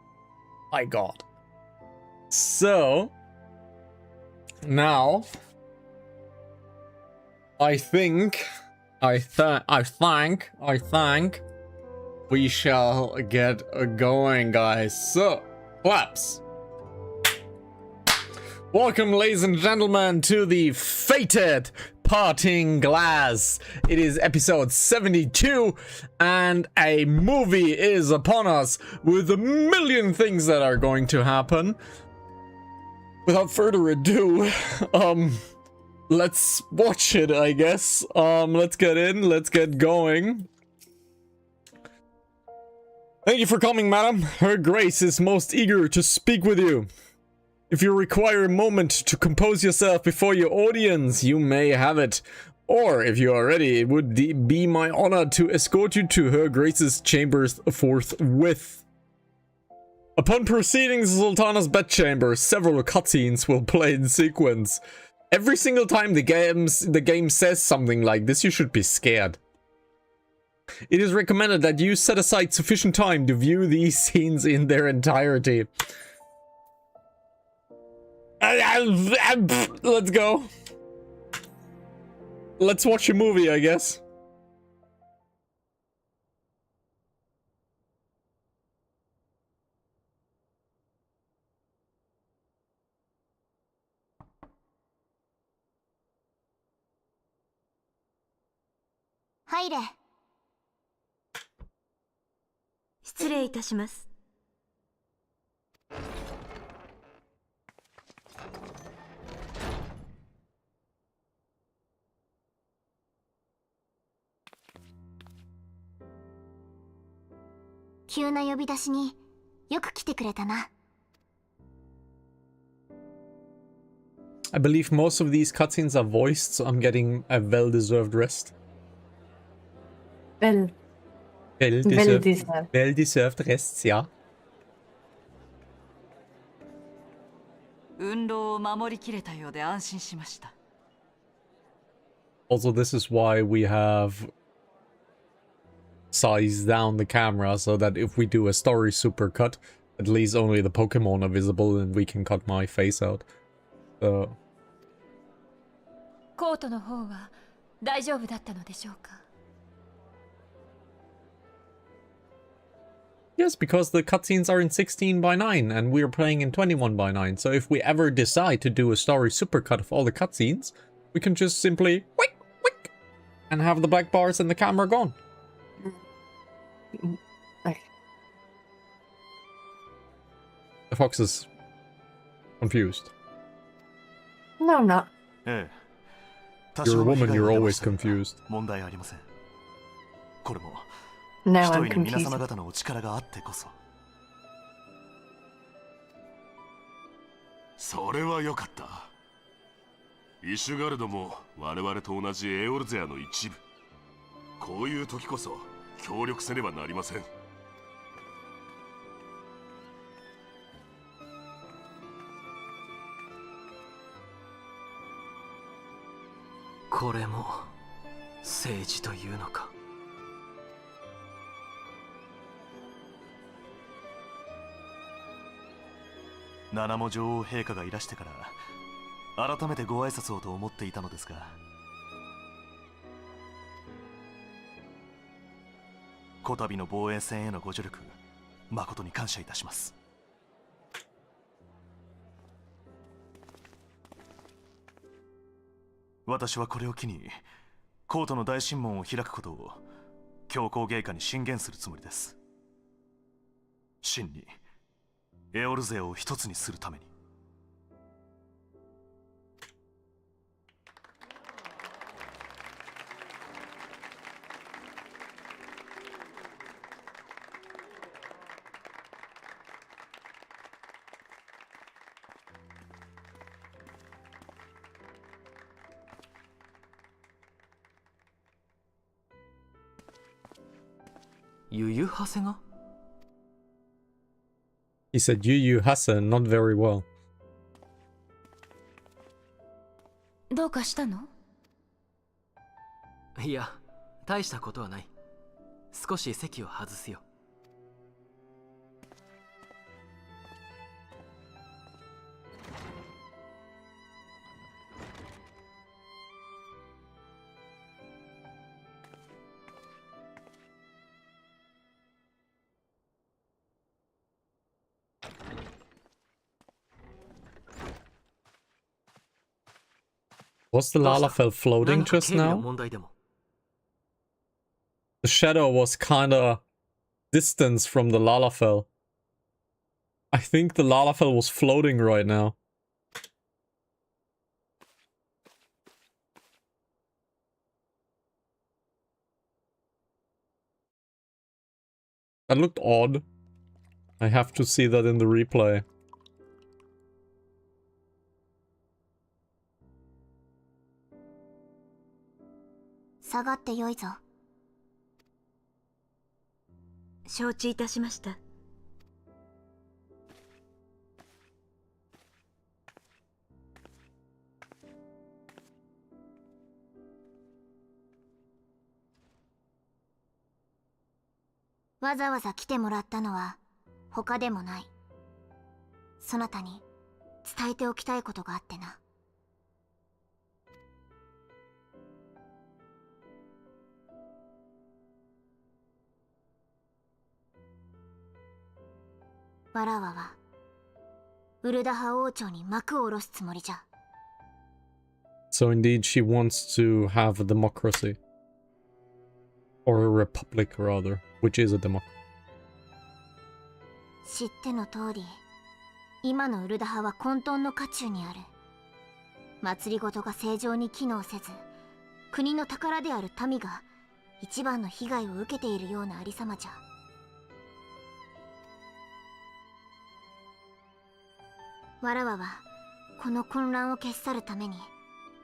My god. So now I think I think we shall get going, guys. So, claps. Welcome, ladies and gentlemen, to the fated Parting Glass. It is episode 72, and a movie is upon us with a million things that are going to happen. Without further ado, let's watch it, I guess. Let's get in, let's get going. Thank you for coming, madam. Her Grace is most eager to speak with you. If you require a moment to compose yourself before your audience, you may have it. Or, if you are ready, it would be my honor to escort you to Her Grace's chambers forthwith. Upon proceeding to Sultana's bedchamber, several cutscenes will play in sequence. Every single time the game says something like this, you should be scared. It is recommended that you set aside sufficient time to view these scenes in their entirety. Let's go. Let's watch a movie, I guess. Haire. 失礼いたします。急な呼び出しによく来てくれたな。I believe most of these cutscenes are voiced, so I'm getting a well-deserved rest. Well-deserved rests, yeah. 運動を守りきれたようで安心しました。 Also, this is why we have sized down the camera, so that if we do a story supercut, at least only the Pokemon are visible and we can cut my face out. So... コートの方は大丈夫だったのでしょうか? Yes, because the cutscenes are in 16:9 and we're playing in 21:9. So if we ever decide to do a story supercut of all the cutscenes, we can just simply wick, wick, and have the black bars and the camera gone. Okay. The fox is confused. No, I'm not. You're a woman, you're always confused. No, I'm confused. それは良かった。イシュガルドも我々と同じエオルゼアの一部。こういう時こそ協力せねばなりません。これも政治というのか。七も女王陛下がいらしてから改めてご挨拶をと思っていたのですが、こたびの防衛戦へのご助力誠に感謝いたします。私はこれを機にコートの大神門を開くことを教皇陛下に進言するつもりです。真にエオルゼアを一つにするために。ゆゆはせが He said Yu Hasen not very well. どうかしたの? いや、大したことはない。少し席を外すよ。Was the Lalafell floating just now? The shadow was kinda distance from the Lalafell. I think the Lalafell was floating right now. That looked odd. I have to see that in the replay. Sagatte yoi zo. 承知いたしました。わざわざ来てもらったのは他でもない。そなたに伝えておきたいことがあってな。わらわはウルダハ王朝に幕を下ろすつもりじゃ。So indeed she wants to have a democracy. Or a republic rather, which is a democracy. 知っての通り、今のウルダハは混沌の渦中にある。祭りごとが正常に機能せず、国の宝である民が一番の被害を受けているようなありさまじゃ。わらわはこの混乱を消し去るために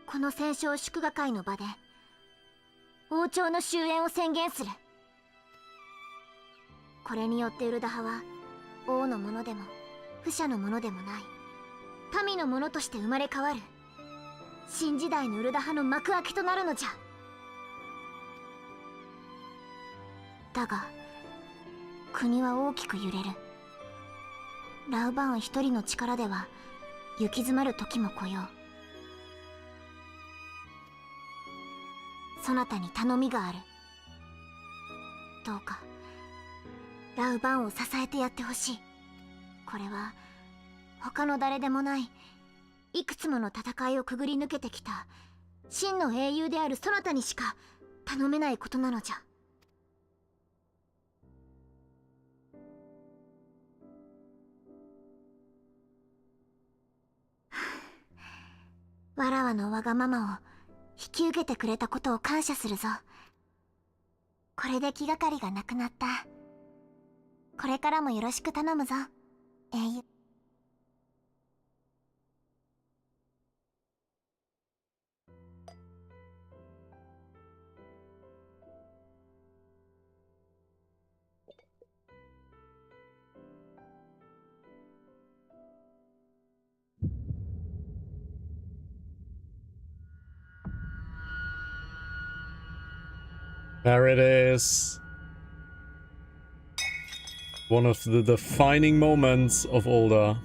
この戦勝祝賀会の場で王朝の終焉を宣言する。これによってウルダハは王のものでも不者のものでもない民のものとして生まれ変わる新時代のウルダハの幕開けとなるのじゃ。だが国は大きく揺れる。ラウバーン一人の力では行き詰まる時も来よう。そなたに頼みがある。どうかラウバーンを支えてやってほしい。これは他の誰でもないいくつもの戦いをくぐり抜けてきた真の英雄であるそなたにしか頼めないことなのじゃ。わらわのわがままを引き受けてくれたことを感謝するぞ。これで気がかりがなくなった。これからもよろしく頼むぞ、英雄。There it is. One of the defining moments of Ulda.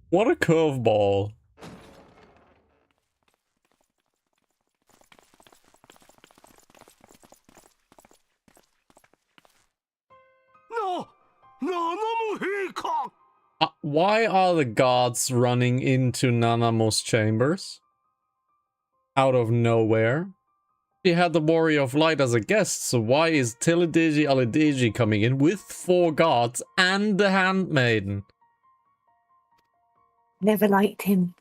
What a curveball. Why are the gods running into Nanamo's chambers? Out of nowhere. She had the Warrior of Light as a guest, so why is Tilideji Alideji coming in with 4 gods and the Handmaiden? Never liked him.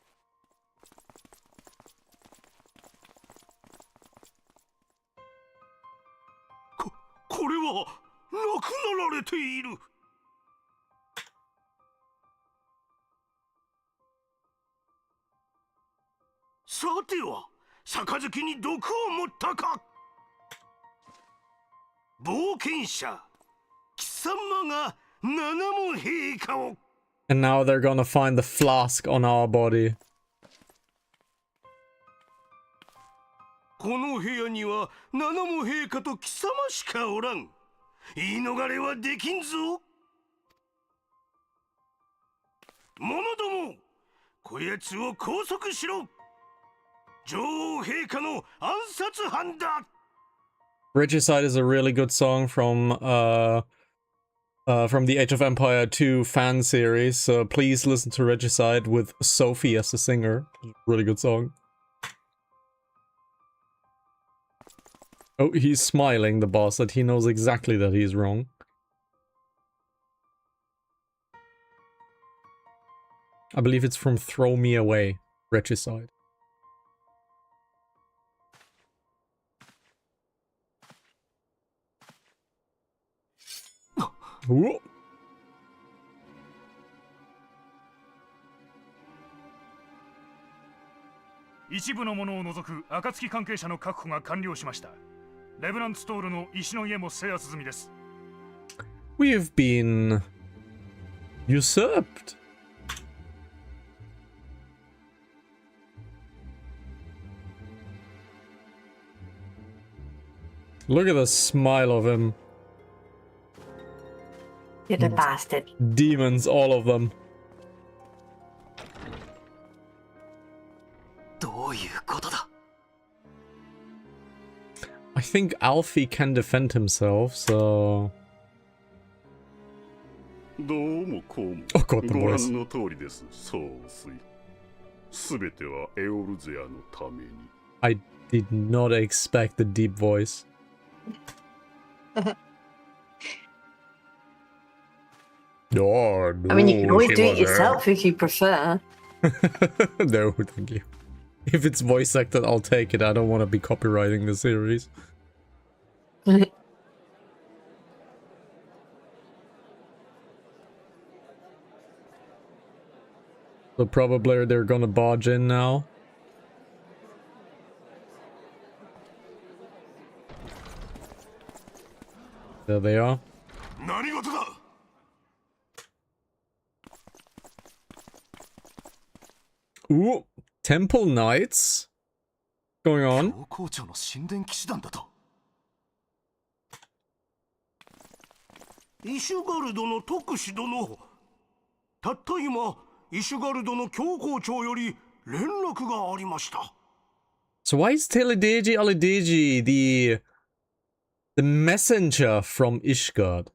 And now they're gonna find the flask on our body. この部屋には七も陛下と貴様しかおらん。言い逃れはできんぞ。者ども、こやつを拘束しろ。女王陛下の暗殺犯だ。 Regicide is a really good song from the Age of Empire 2 fan series, so please listen to Regicide with Sophie as the singer. Really good song. Oh, he's smiling, the boss, that he knows exactly that he's wrong. I believe it's from Throw Me Away, Regicide. Whoa. 一部の者を除く暁関係者の確保が完了しました。レブナンツトールの石の家も制圧済みです。We have been usurped. Look at the smile of him. You're the bastard. Demons, all of them. どういうことだ? I think Alfie can defend himself, so... どうもこうも Oh god, the ご voice. 覧の通りです。総帥。すべてはエオルゼアのために。I did not expect the deep voice. Oh, no, I mean, you can always she do it was there. yourself if you prefer. No, thank you. If it's voice acted, I'll take it. I don't want to be copywriting the series. So probably they're gonna barge in now. There they are. 何事だ? Ooh, Temple Knights? Going on? 教皇庁の神殿騎士団だと。イシュガルドの特使殿。たった今、イシュガルドの教皇庁より連絡がありました。 So why is Teledeji Alideji the messenger from Ishgard?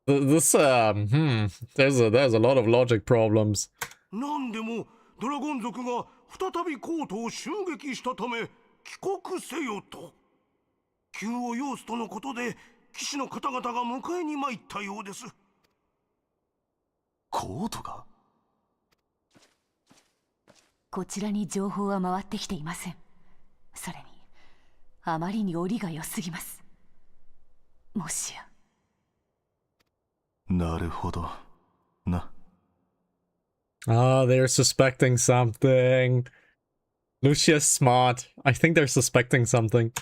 This there's a lot of logic problems. なんでもドラゴン族が再びコートを襲撃したため帰国せよと。急を要すとのことで騎士の方々が迎えに参ったようです。コートが？こちらに情報は回ってきていません。それにあまりに折が良すぎます。もしや。なるほどな。Ah, they're suspecting something. Lucia's smart. I think they're suspecting something.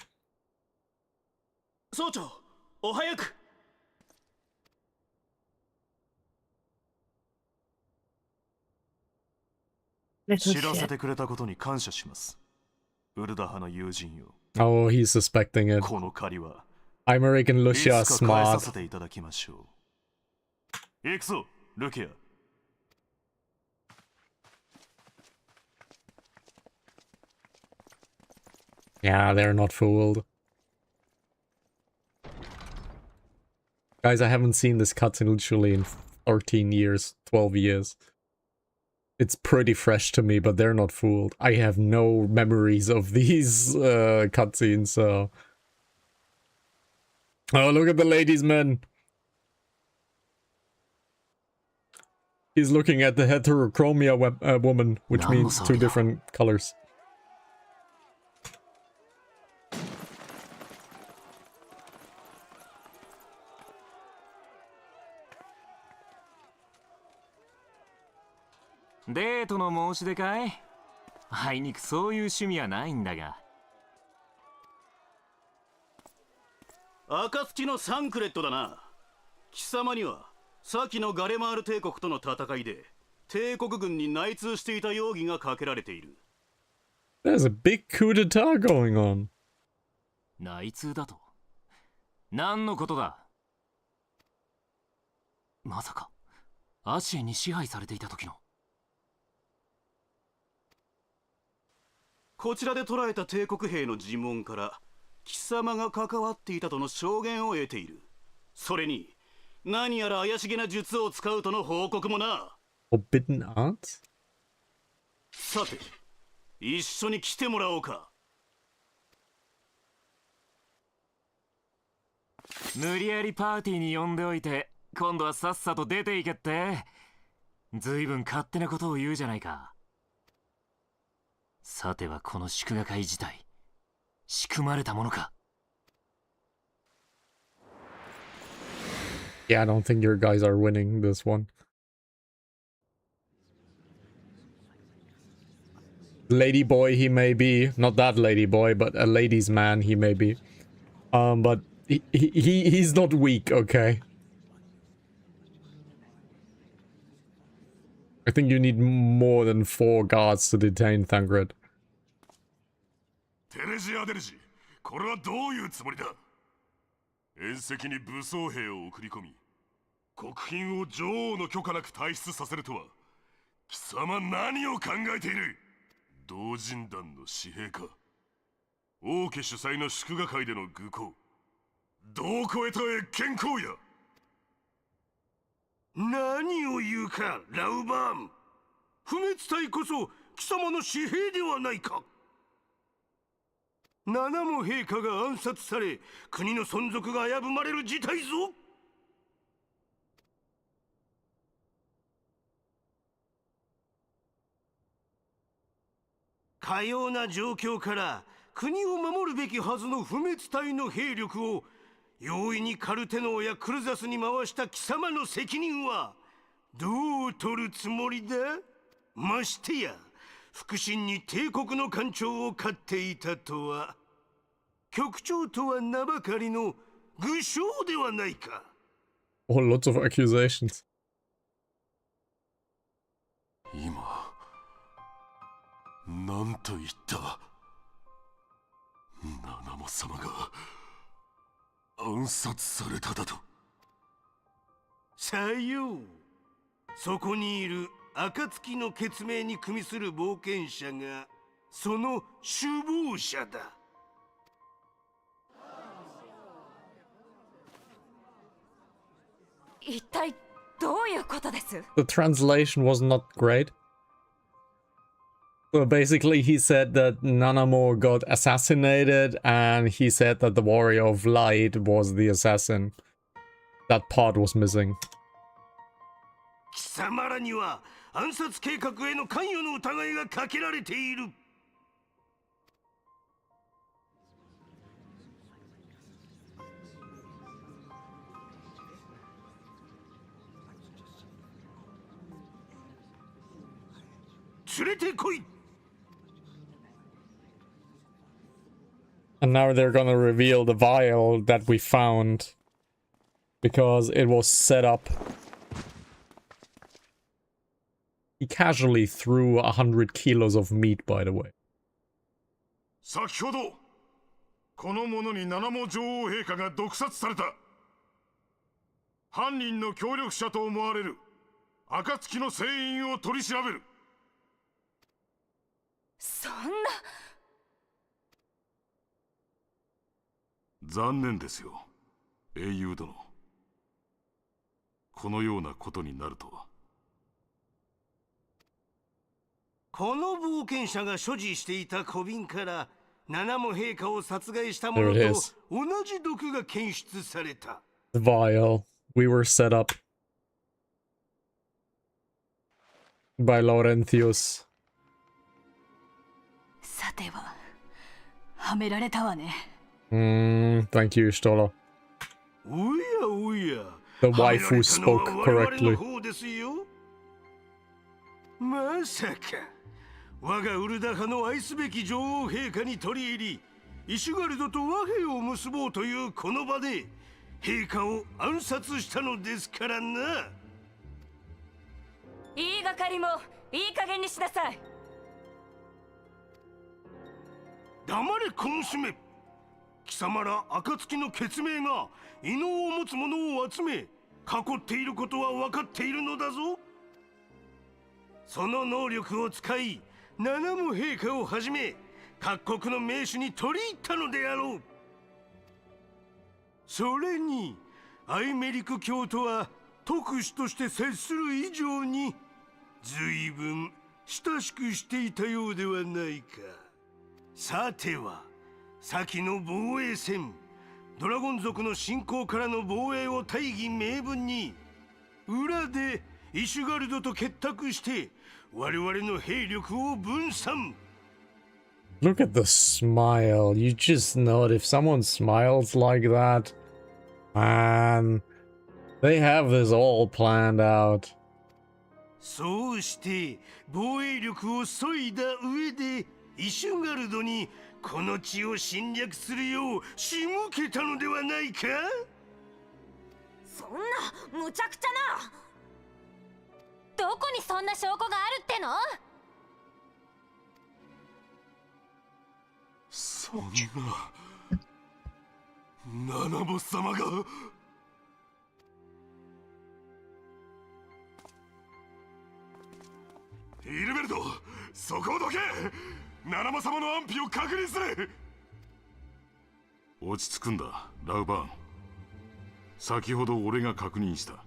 総長、お早く。知らせてくれたことに感謝します。ウルダ派の友人よ。Oh, he's suspecting it. この借りは Imeric and い Lucia are つか返さ smart. せていただきましょう。行くぞ、ルキア。Yeah, they're not fooled. Guys, I haven't seen this cutscene literally in 13 years, 12 years. It's pretty fresh to me, but they're not fooled. I have no memories of these cutscenes, so... Oh, look at the ladies' man! He's looking at the heterochromia woman, which means two different colors.「デートの申し出かい？あいにくそういう趣味はないんだが。暁のサンクレットだな。貴様には先のガレマール帝国との戦いで帝国軍に内通していた容疑がかけられている。There's a big coup d'etat going on. 内通だと？何のことだ？まさかアシエに支配されていた時の。こちらで捕らえた帝国兵の尋問から貴様が関わっていたとの証言を得ている。それに何やら怪しげな術を使うとの報告もな。Forbidden Arts? さて、一緒に来てもらおうか。無理やりパーティーに呼んでおいて、今度はさっさと出ていけって。ずいぶん勝手なことを言うじゃないか。さてはこの祝賀会自体、仕組まれたものか。Yeah, I don't think your guys are winning this one. Lady boy he may be, not that lady boy, but a ladies man he may be. But he's not weak, okay? I think you need more than 4 guards to detain Thangred. テレジアデルジ、これはどういうつもりだ？縁石に武装兵を送り込み、国賓を女王の許可なく退出させるとは、貴様何を考えている？同人団の私兵か？王家主催の祝賀会での愚行、どこへと越権行為だ？何を言うか、ラウバーン。不滅隊こそ貴様の私兵ではないか。七も陛下が暗殺され、国の存続が危ぶまれる事態ぞ。かような状況から国を守るべきはずの不滅隊の兵力を容易にカルテノーやクルザスに回した貴様の責任はどう取るつもりだ？ましてや腹心に帝国の艦長を飼っていたとは、局長とは名ばかりの愚将ではないか。Oh, lots of accusations. 今なんと言った？七も様が暗殺されただと？さよう。そこにいる暁の血命に組みする冒険者がその首謀者だ。一体どういうことです？ The translation was not great. So basically he said that Nanamo got assassinated and he said that the Warrior of Light was the assassin. That part was missing. 貴様らには暗殺計画への関与の疑いがかけられている。連れてこい。And now they're gonna reveal the vial that we found. Because it was set up. He casually threw 100 kilos of meat, by the way. 先ほどこの者に七も女王陛下が毒殺された。犯人の協力者と思われる暁の船員を取り調べる。そんな。残念ですよ、英雄殿。このようなことになるとは。この冒険者が所持していた小瓶から七も陛下を殺害したものと同じ毒が検出された。The vial. We were set up by Laurentius. さては、はめられたわね。Thank you, Stola. おやおや。The waifu spoke correctly. まさか我がウルダ派の愛すべき女王陛下に取り入り、イシュガルドと和平を結ぼうというこの場で陛下を暗殺したのですからな。言いがかりもいい加減にしなさい。黙れ小娘。貴様ら暁の血命が異能を持つ者を集め囲っていることは分かっているのだぞ。その能力を使い七も陛下をはじめ各国の名手に取り入ったのであろう。それにアイメリク教とは特使として接する以上に随分親しくしていたようではないか。さては先の防衛戦、ドラゴン族の侵攻からの防衛を大義名分に裏でイシュガルドと結託して我々の兵力を分散。 Look at the smile. You just know it. If someone smiles like that, man, they have this all planned out. そうして防衛力を削いだ上でイシュガルドにこの地を侵略するよう仕向けたのではないか。そんな無茶苦茶な。どこにそんな証拠があるっての？そんなナナボ様が。イルベルト、そこをどけ。ナナボ様の安否を確認する。落ち着くんだ、ラウバーン。先ほど俺が確認した。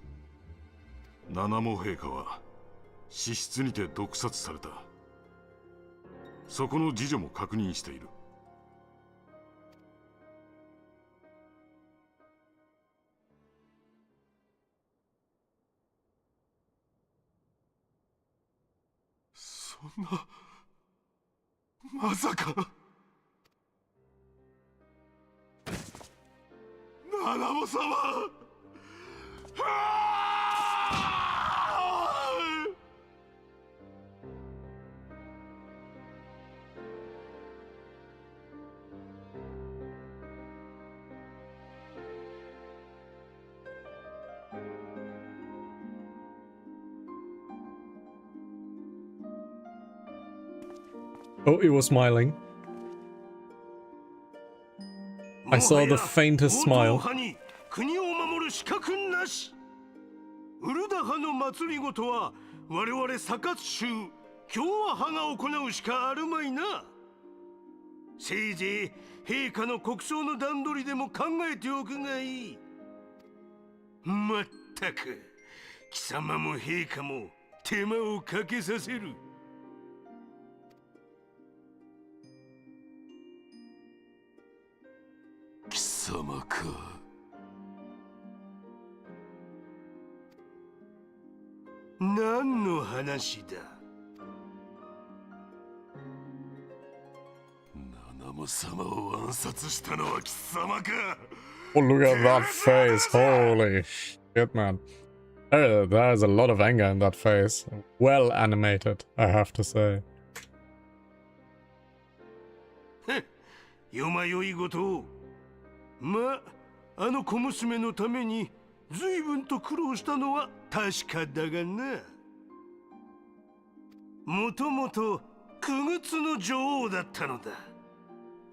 七も陛下は死室にて毒殺された。そこの次女も確認している。そんな、まさか。七ボ様。Oh, he was smiling. I saw the faintest smile. 国を守る資格なし。ウルダ派の祭りごとは我々サカツ州共和派が行うしかあるまいな。せいぜい陛下の国葬の段取りでも考えておくがいい。まったく貴様も陛下も手間をかけさせる。貴様か。何の話だ。ナナ様を暗殺したのは貴様か。Oh, look at that face. Holy shit, man. There's a lot of anger in that face. Well animated, I have to say. よまよいごと。まあ、あの小娘のために随分と苦労したのは確かだがな。もともと傀儡の女王だったのだ。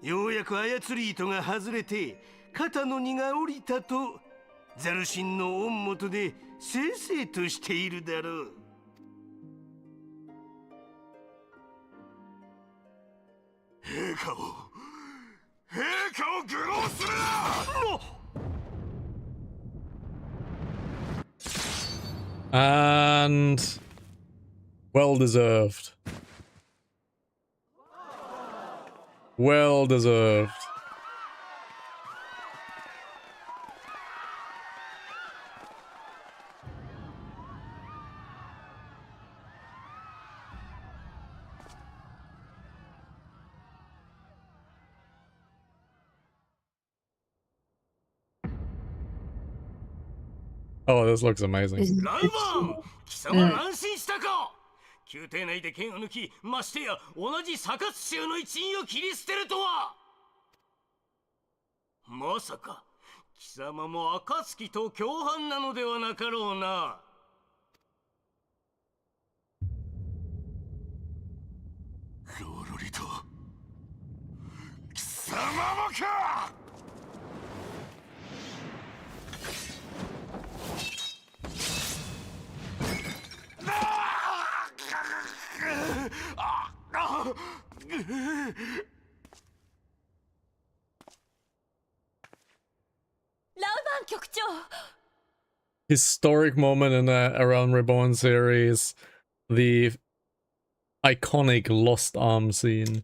ようやく操り糸が外れて肩の荷が下りたとザルシンの恩元でせいせいとしているだろう。陛下を愚弄するな。And well deserved. Well deserved. Oh, this looks amazing. ライバー、貴様安心したか。宮廷内で剣を抜き、ましてや同じサカツ州の一員を切り捨てるとは。まさか貴様も暁と共犯なのではなかろうな。ロロリと Historic moment in the A Realm Reborn series. The iconic Lost Arm scene.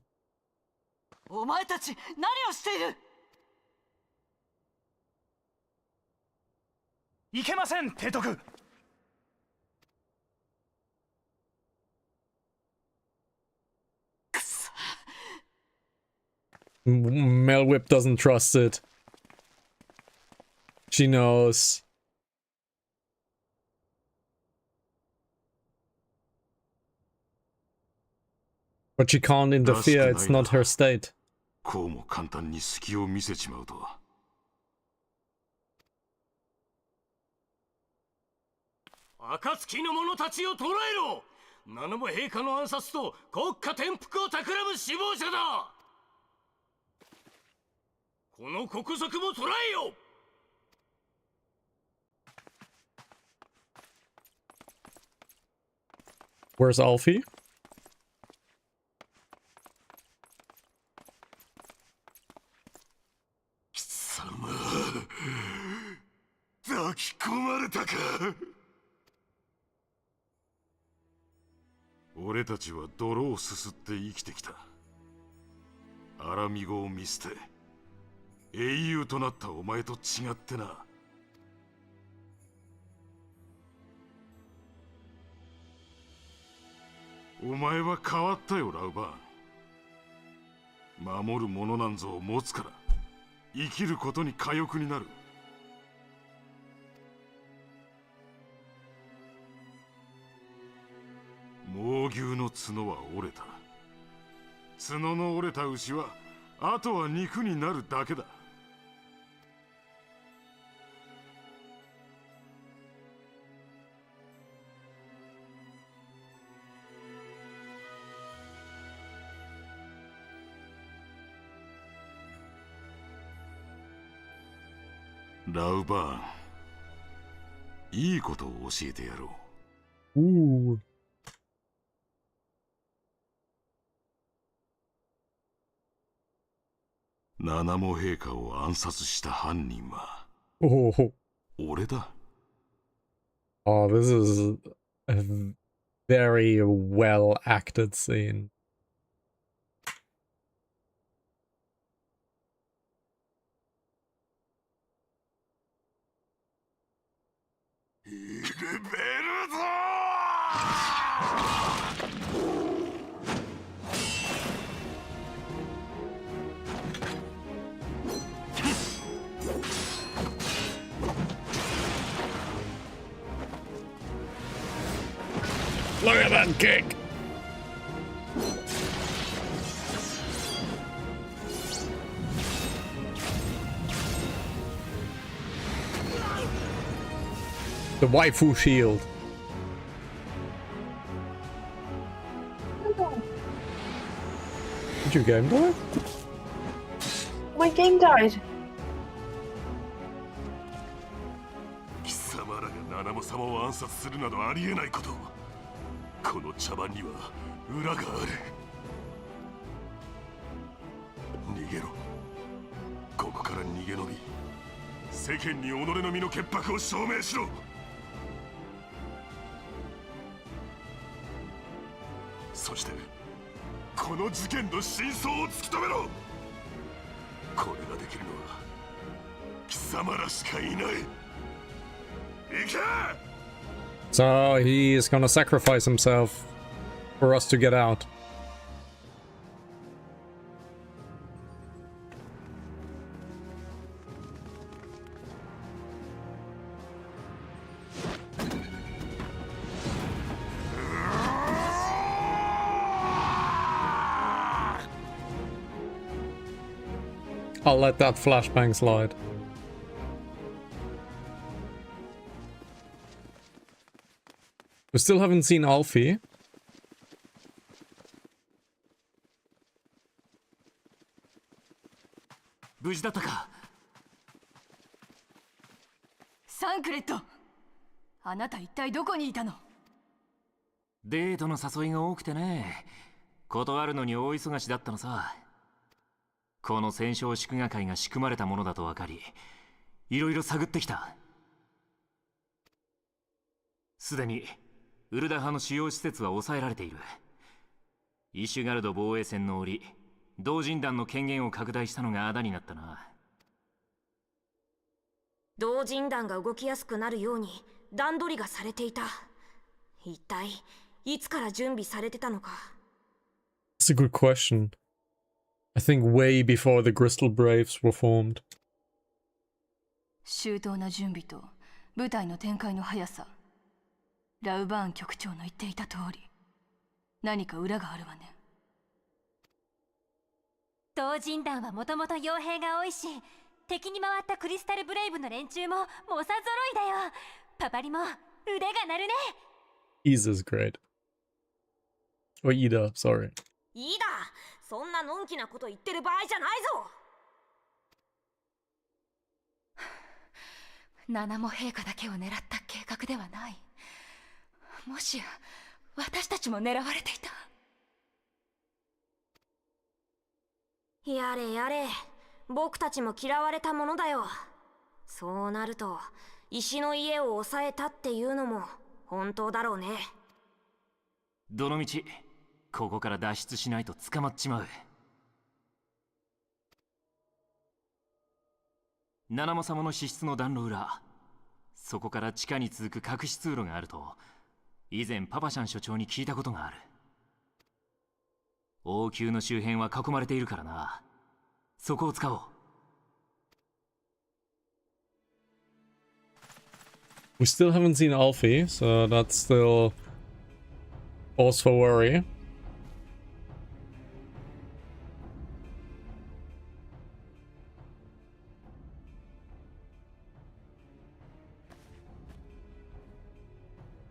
お前たち何をしている。いけません、提督。Melwhip doesn't trust it. She knows. But she can't interfere, it's not her state. こうも簡単に隙を見せちまうとは。暁の者たちを捕らえろ。七も陛下の暗殺と国家転覆を企む首謀者だ。この国賊も捕らえよ。Where's Alfie? 貴様、抱き込まれたか。俺たちは泥をすすって生きてきた。アラミゴを見捨て英雄となったお前と違ってな。お前は変わったよ、ラウバーン。守るものなんぞを持つから生きることに寡欲になる。猛牛の角は折れた。角の折れた牛はあとは肉になるだけだ。ラウバーン、いいことを教えてやろう。七も陛下を暗殺した犯人は俺だ。Oh, this is a very well acted scene. Look at that kick! The waifu shield. Did your game die? My game died. 貴様らが七も様を暗殺するなどありえないこと。この茶番には裏がある。逃げろ。ここから逃げ延び、世間に己の身の潔白を証明しろ。そしてこの事件の真相を突き止めろ。これができるのは貴様らしかいない。行け！ So he is gonna sacrifice himself for us to get out. I'll let that flashbang slide. We still haven't seen Alfie. 無事だったか。サンクレット、あなた一体どこにいたの？デートの誘いが多くてね、断るのに大忙しだったのさ。この戦勝祝賀会が仕組まれたものだと分かり、いろいろ探ってきた。すでにウルダ派の主要施設は抑えられている。イシュガルド防衛戦の折、同人団の権限を拡大したのがあだになったな。同人団が動きやすくなるように段取りがされていた。一体いつから準備されてたのか。 That's a good question. I think way before the Crystal Braves were formed. 周到な準備と部隊の展開の速さ。ラウバーン局長の言っていた通り、何か裏があるわね。同人団はもともと傭兵が多いし、敵に回ったクリスタルブレイブの連中も猛者揃いだよ。パパリも腕が鳴るね。Ida's great. Or Ida, sorry. いいだ、そんなのんきなこと言ってる場合じゃないぞ。七も陛下だけを狙った計画ではない。もしや私たちも狙われていた。やれやれ、僕たちも嫌われたものだよ。そうなると石の家を抑えたっていうのも本当だろうね。どのみちここから脱出しないと捕まっちまう。七も様の資質の暖炉裏、そこから地下に続く隠し通路があると以前パパシャン所長に聞いたことがある。王宮の周辺は囲まれているからな。そこを使おう。We still haven't seen Alfie, so that's still cause for worry.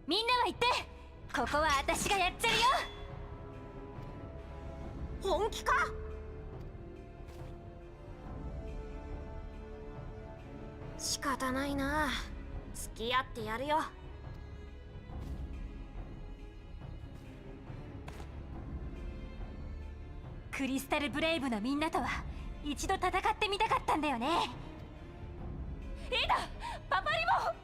みんなは言って、ここは私がやっちゃうよ。本気か？仕方ないな。付き合ってやるよ。クリスタルブレイブのみんなとは一度戦ってみたかったんだよね。いいだ、パパリも。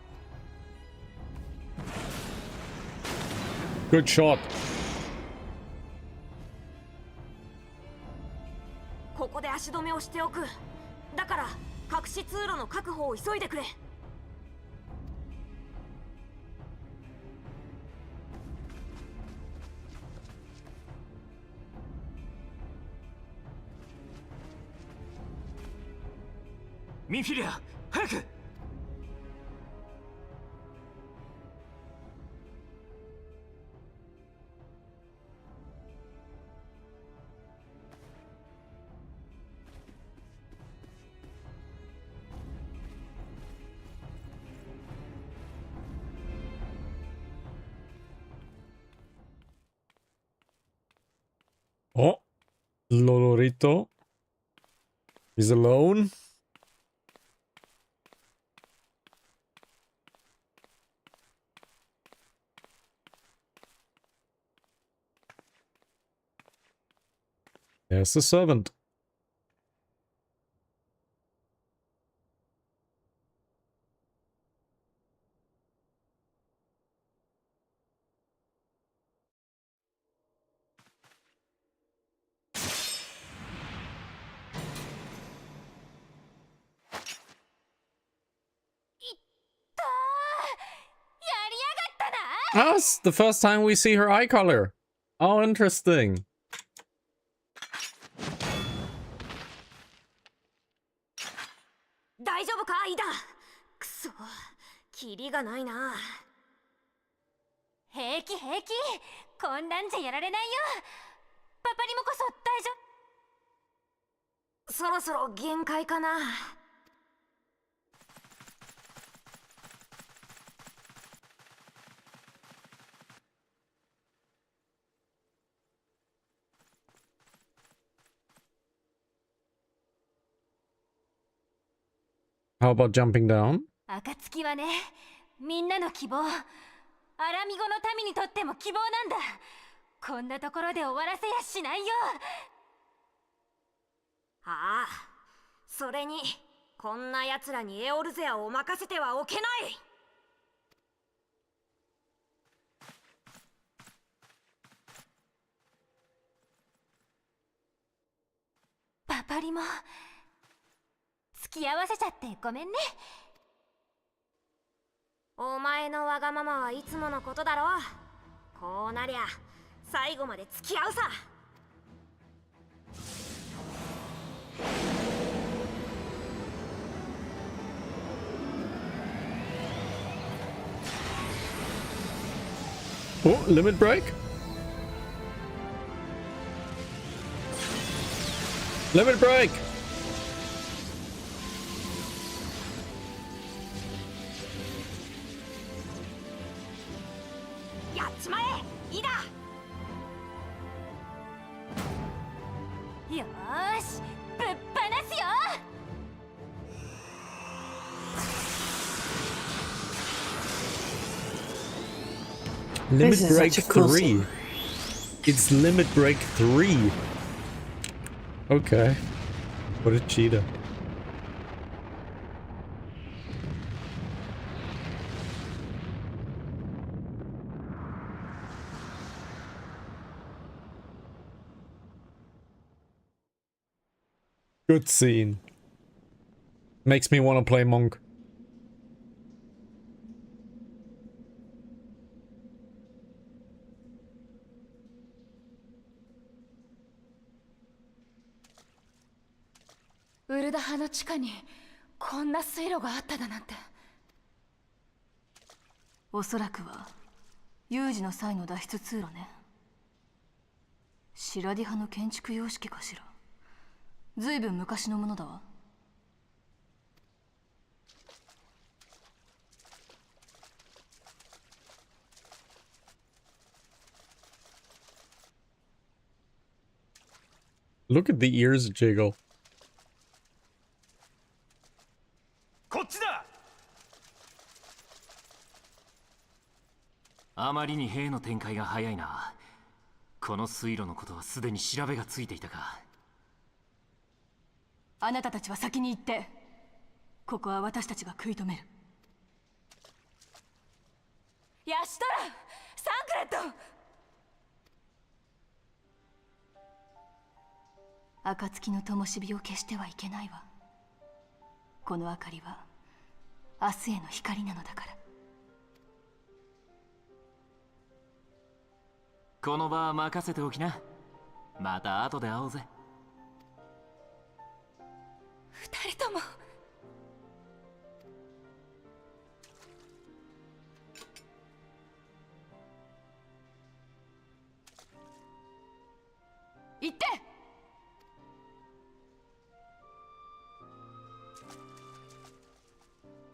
Good shot. ここで足止めをしておく。だから隠し通路の確保を急いでくれ。ミンフィリア、早く。Oh, Lolorito is alone. There's the servant. That's the first time we see her eye color. Oh, interesting. 大丈夫か、イダ。くそ、キリがないな。平気平気、こんなんじゃやられないよ。パパリもこそ大丈夫。そろそろ限界かな。How about jumping down? 暁はね、みんなの希望、アラミゴの民にとっても希望なんだ。こんなところで終わらせやしないよ。ああ、それにこんな奴らにエオルゼアを任せてはおけない。パパリも付き合わせちゃってごめんね。お前のわがままはいつものことだろう。こうなりゃ最後まで付き合うさ。Oh, limit break? Limit break! やっちまえ、いいだ。よーし、ぶっ放すよ。Limit break 3. It's limit break 3. Okay. What a cheater. Good scene. Makes me want to play Monk. Urda ウルダ派の地下にこんな水路があっただなんて。おそらくは有事の際の脱出通路ね。シラディ派の建築様式かしら。ずいぶん昔のものだわ。Look at the ears jiggle. こっちだ。あまりに兵の展開が早いな。この水路のことはすでに調べがついていたか。あなたたちは先に行って、ここは私たちが食い止める。ヤシトラ、サンクレット。暁の灯火を消してはいけないわ。この明かりは明日への光なのだから。この場は任せておきな。また後で会おうぜ。二人とも。行って。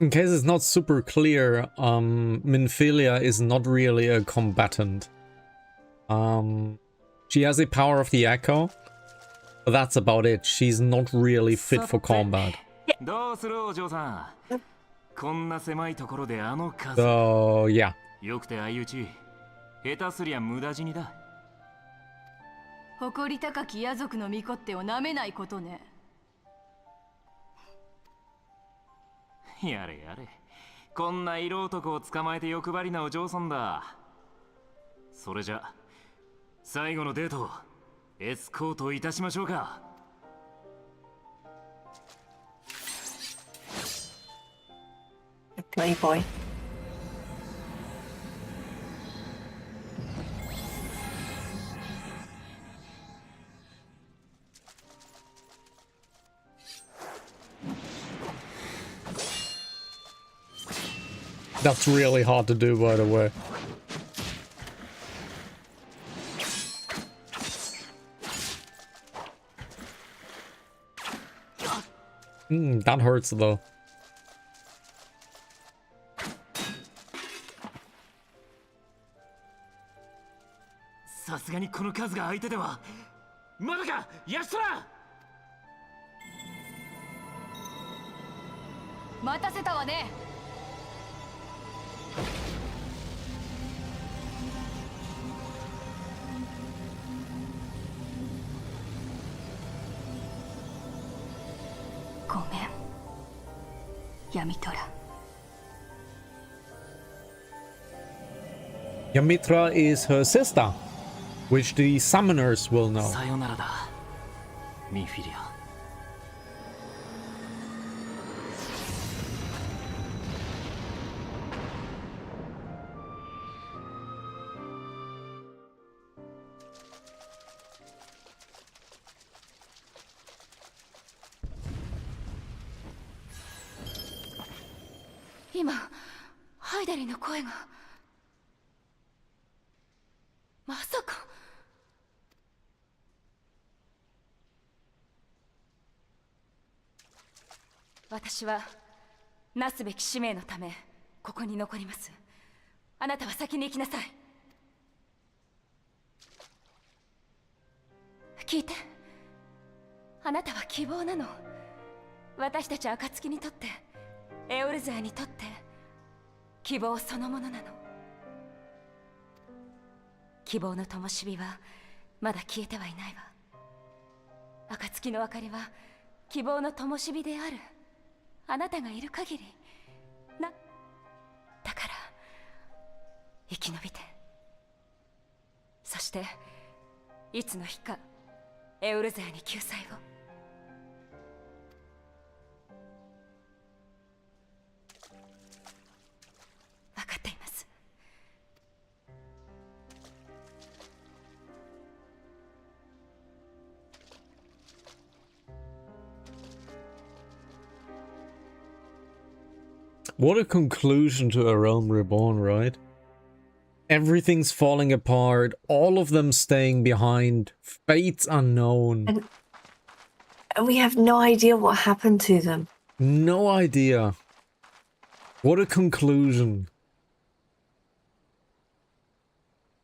In case it's not super clear, Minfilia is not really a combatant. She has the power of the echo, but that's about it. She's not really fit for combat. どうするお嬢さん。こんな狭いところであの数。So, yeah. よくて相打ち。下手すりゃ無駄死にだ。誇り高き野族の御子ってをなめないことね。やれやれ。こんな色男を捕まえて欲張りなお嬢さんだ。それじゃ最後のデートエスコートいたしましょうか。Playboy. That's really hard to do, by the way. That hurts though. さすがにこの数が相手では。まだか、ヤシトラ。待たせたわね。ごめん、闇虎。Yamitra is her sister, which the summoners will know. さよならだ、ミフィリア。今ハイダリの声が。まさか。私はなすべき使命のためここに残ります。あなたは先に行きなさい。聞いて、あなたは希望なの。私たち暁にとって、エオルゼアにとって希望そのものなの。希望の灯火はまだ消えてはいないわ。暁の明かりは希望の灯火である。あなたがいる限りだから生き延びて、そしていつの日かエオルゼアに救済を。分かっています。What a conclusion to A Realm Reborn, right? Everything's falling apart, all of them staying behind, fates unknown. And we have no idea what happened to them. No idea. What a conclusion.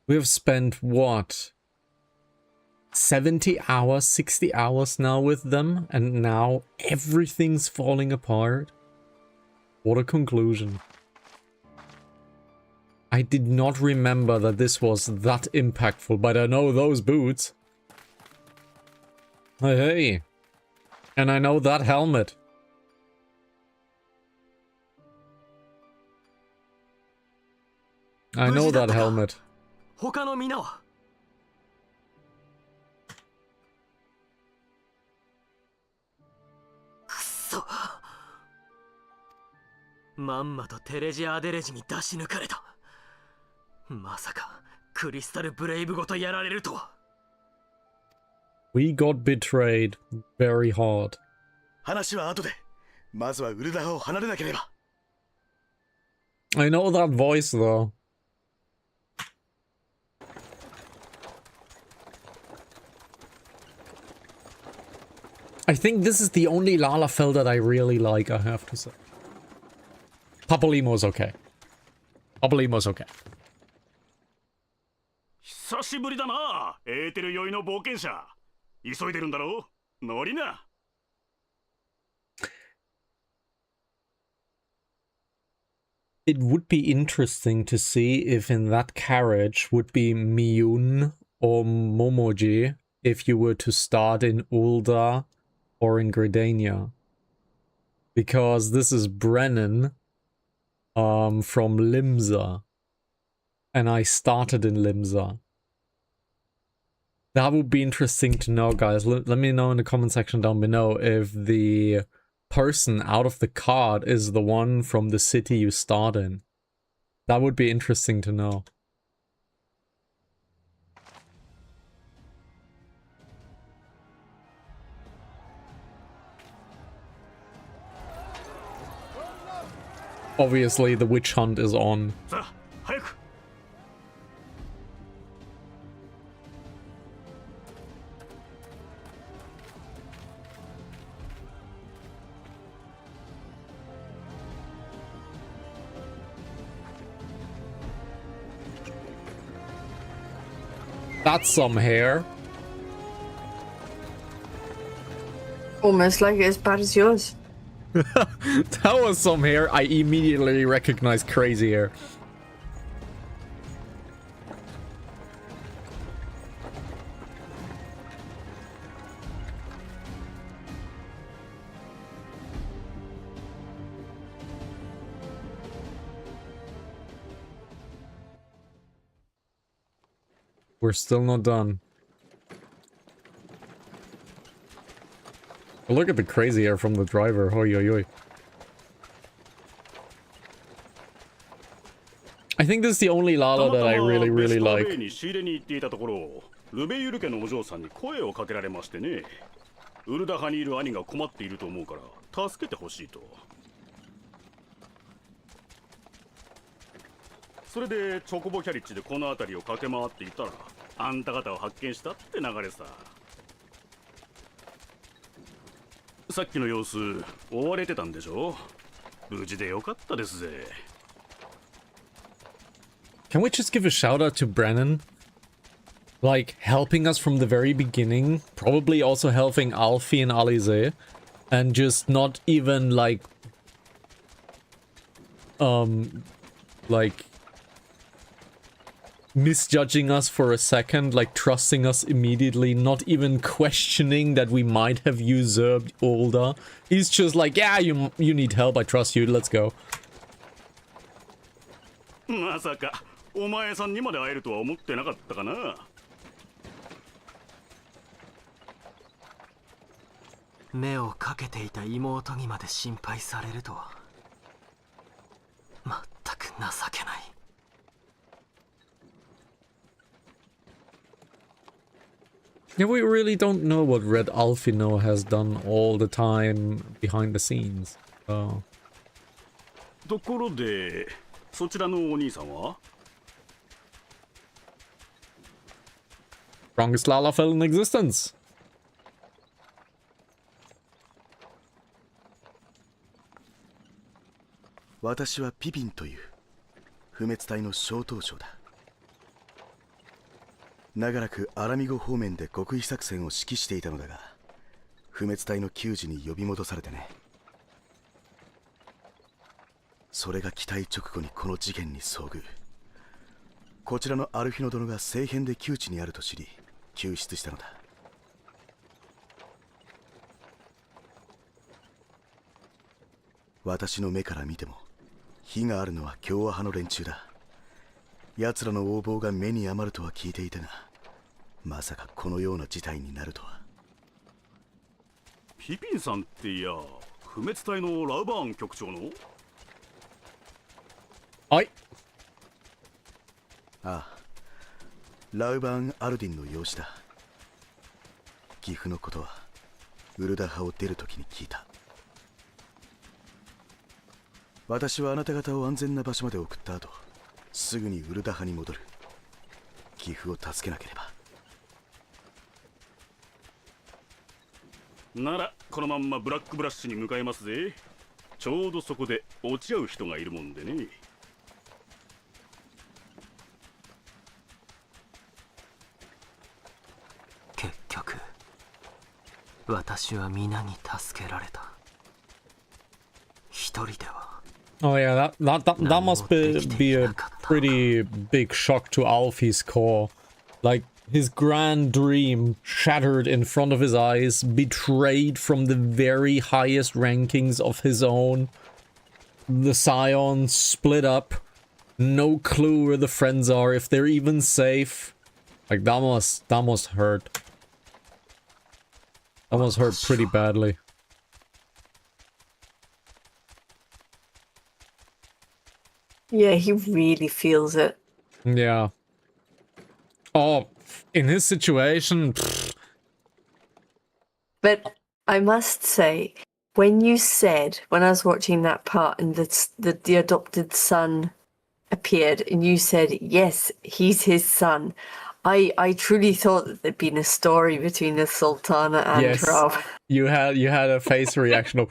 We have spent, what? 70 hours, 60 hours now with them, and now everything's falling apart. What a conclusion. I did not remember that this was that impactful, but I know those boots. Hey. And I know that helmet. I know that helmet. 他の皆はくそ、まんまとテレジア・アデレジに出し抜かれた。まさかクリスタル・ブレイブごとやられるとは。We got betrayed very hard. 話は後で。まずはウルダハを離れなければ。I know that voice though. I think this is the only Lalafell that I really like, I have to say. Papolimo's okay. Papolimo's okay. 久しぶりだな、エーテル酔いの冒険者。急いでるんだろう。乗りな。It would be interesting to see if in that carriage would be Miyun or Momoji if you were to start in Ulda or in Gridania. Because this is Brennan from Limsa. And I started in Limsa. That would be interesting to know, guys. Let me know in the comment section down below if the person out of the card is the one from the city you start in. That would be interesting to know. Obviously, the witch hunt is on. That's some hair. Almost like as bad as yours. That was some hair. I immediately recognized crazy hair. We're still not done. But look at the crazy hair from the driver. Hoi, hoi, hoi. I think this is the only Lala that I really, really like. ルベユル家のお嬢さんに声をかけられましてね。ウルダハにいる兄が困っていると思うから助けてほしいと。それでチョコボキャリッジでこの辺りを駆け回っていたらあんた方を発見したって流れさ。さっきの様子追われてたんでしょ。無事でよかったですぜ。Can we just give a shout out to Brennan? Like, helping us from the very beginning, probably also helping Alfie and Alize, and just not even, like, misjudging us for a second, like, trusting us immediately, not even questioning that we might have usurped Ulda. He's just like, yeah, you need help, I trust you, let's go. まさかお前さんにまで会えるとは思ってなかったかな。目をかけていた妹にまで心配されるとは。まったく情けない。Yeah, we really don't know what Red Alfino has done all the time behind the scenes. Oh. ところで、そちらのお兄さんは Strongest Lalafell in existence. 私はピピンという不滅隊の小当将だ。長らくアラミゴ方面で極秘作戦を指揮していたのだが、不滅隊の給仕に呼び戻されてね。それが期待直後にこの事件に遭遇。こちらのアルフィノ殿が政変で窮地にあると知り救出したのだ。私の目から見ても非があるのは共和派の連中だ。奴らの横暴が目に余るとは聞いていたが、まさかこのような事態になるとは。ピピンさんっていや、不滅隊のラウバーン局長の？はい。ああ、ラウバーン・アルディンの養子だ。岐阜のことはウルダ派を出るときに聞いた。私はあなた方を安全な場所まで送った後、すぐにウルダ派に戻る。岐阜を助けなければ。ならこのまんまブラックブラッシュに向かいますぜ。ちょうどそこで落ち合う人がいるもんでね。結局私は皆に助けられた。一人では。Oh yeah, that must be a pretty big shock to Alfie's core. Like, his grand dream shattered in front of his eyes, betrayed from the very highest rankings of his own. The Scions split up. No clue where the friends are, if they're even safe. Like, that must hurt. That must hurt pretty badly. Yeah, he really feels it. Yeah. Oh, in his situation... Pfft. But I must say, when you said, when I was watching that part and the adopted son appeared and you said, yes, he's his son, I truly thought that there'd been a story between the Sultana and yes, Rob. You had a face reaction of...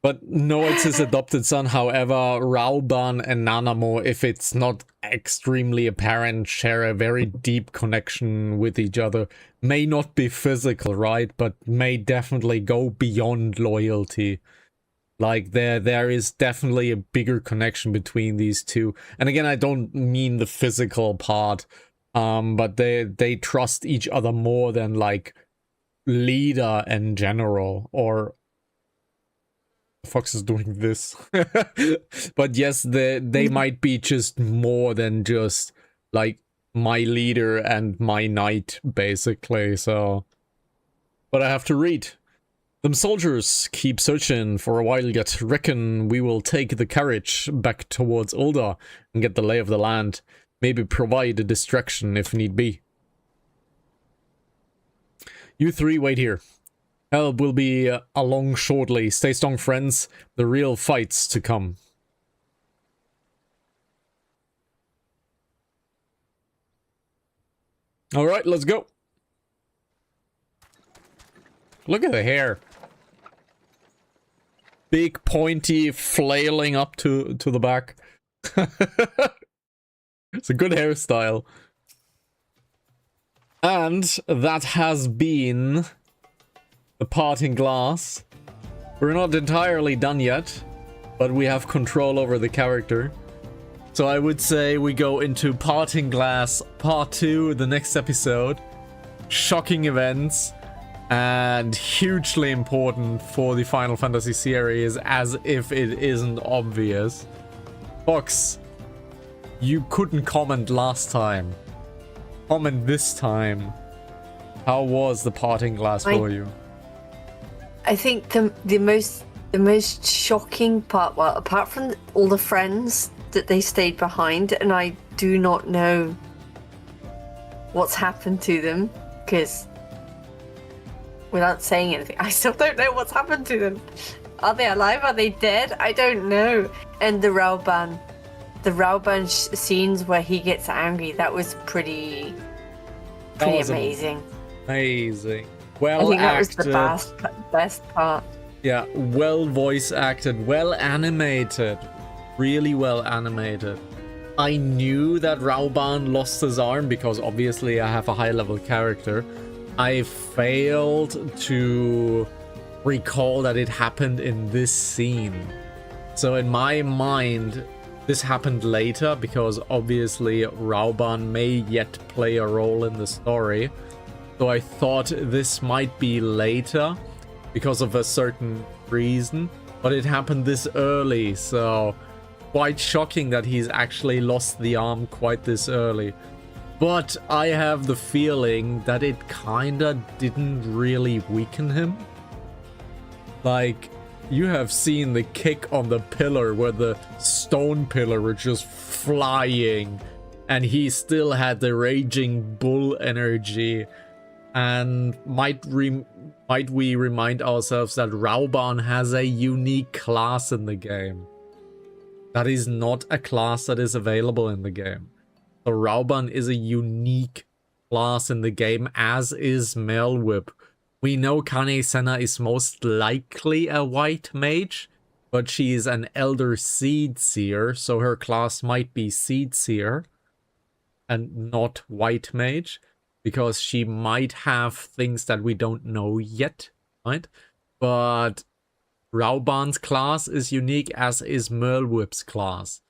But no, it's his adopted son. However, Raoban and Nanamo, if it's not extremely apparent, share a very deep connection with each other. May not be physical, right? But may definitely go beyond loyalty. Like, there is definitely a bigger connection between these two. And again, I don't mean the physical part, but they trust each other more than, like, leader in general, or... Fox is doing this. But yes, they might be just more than just, like, my leader and my knight, basically, so... But I have to read. Them soldiers keep searching for a while yet. Reckon we will take the carriage back towards Ulda and get the lay of the land. Maybe provide a distraction if need be. You three wait here. Help will be along shortly. Stay strong, friends. The real fight's to come. Alright, let's go. Look at the hair. Big, pointy, flailing up to the back. It's a good hairstyle. And that has been the parting glass. We're not entirely done yet, but we have control over the character. So I would say we go into Parting Glass Part 2, the next episode. Shocking events. And hugely important for the Final Fantasy series, as if it isn't obvious. Fox, you couldn't comment last time. Comment this time. How was the Parting Glass for you? I think the most shocking part, well, apart from all the friends that they stayed behind, and I do not know what's happened to them, because without saying anything, I still don't know what's happened to them. Are they alive? Are they dead? I don't know. And the Raoban scenes where he gets angry, that was pretty amazing. Amazing. Well I think that acted. was the best part. Yeah, well voice acted, well animated. Really well animated. I knew that Raoban lost his arm because obviously I have a high level character. I failed to recall that it happened in this scene. So in my mind, this happened later because obviously Raoban may yet play a role in the story. So I thought this might be later because of a certain reason, but it happened this early, so quite shocking that he's actually lost the arm quite this early. But I have the feeling that it kinda didn't really weaken him. Like, you have seen the kick on the pillar where the stone pillar were just flying and he still had the raging bull energy. And might we remind ourselves that Raoban has a unique class in the game. That is not a class that is available in the game. So Raoban is a unique class in the game, as is Melwhip. We know Kane Senna is most likely a white mage, but she is an Elder Seed Seer, so her class might be Seed Seer and not white mage, because she might have things that we don't know yet, right? But Raoban's class is unique, as is Melwhip's class.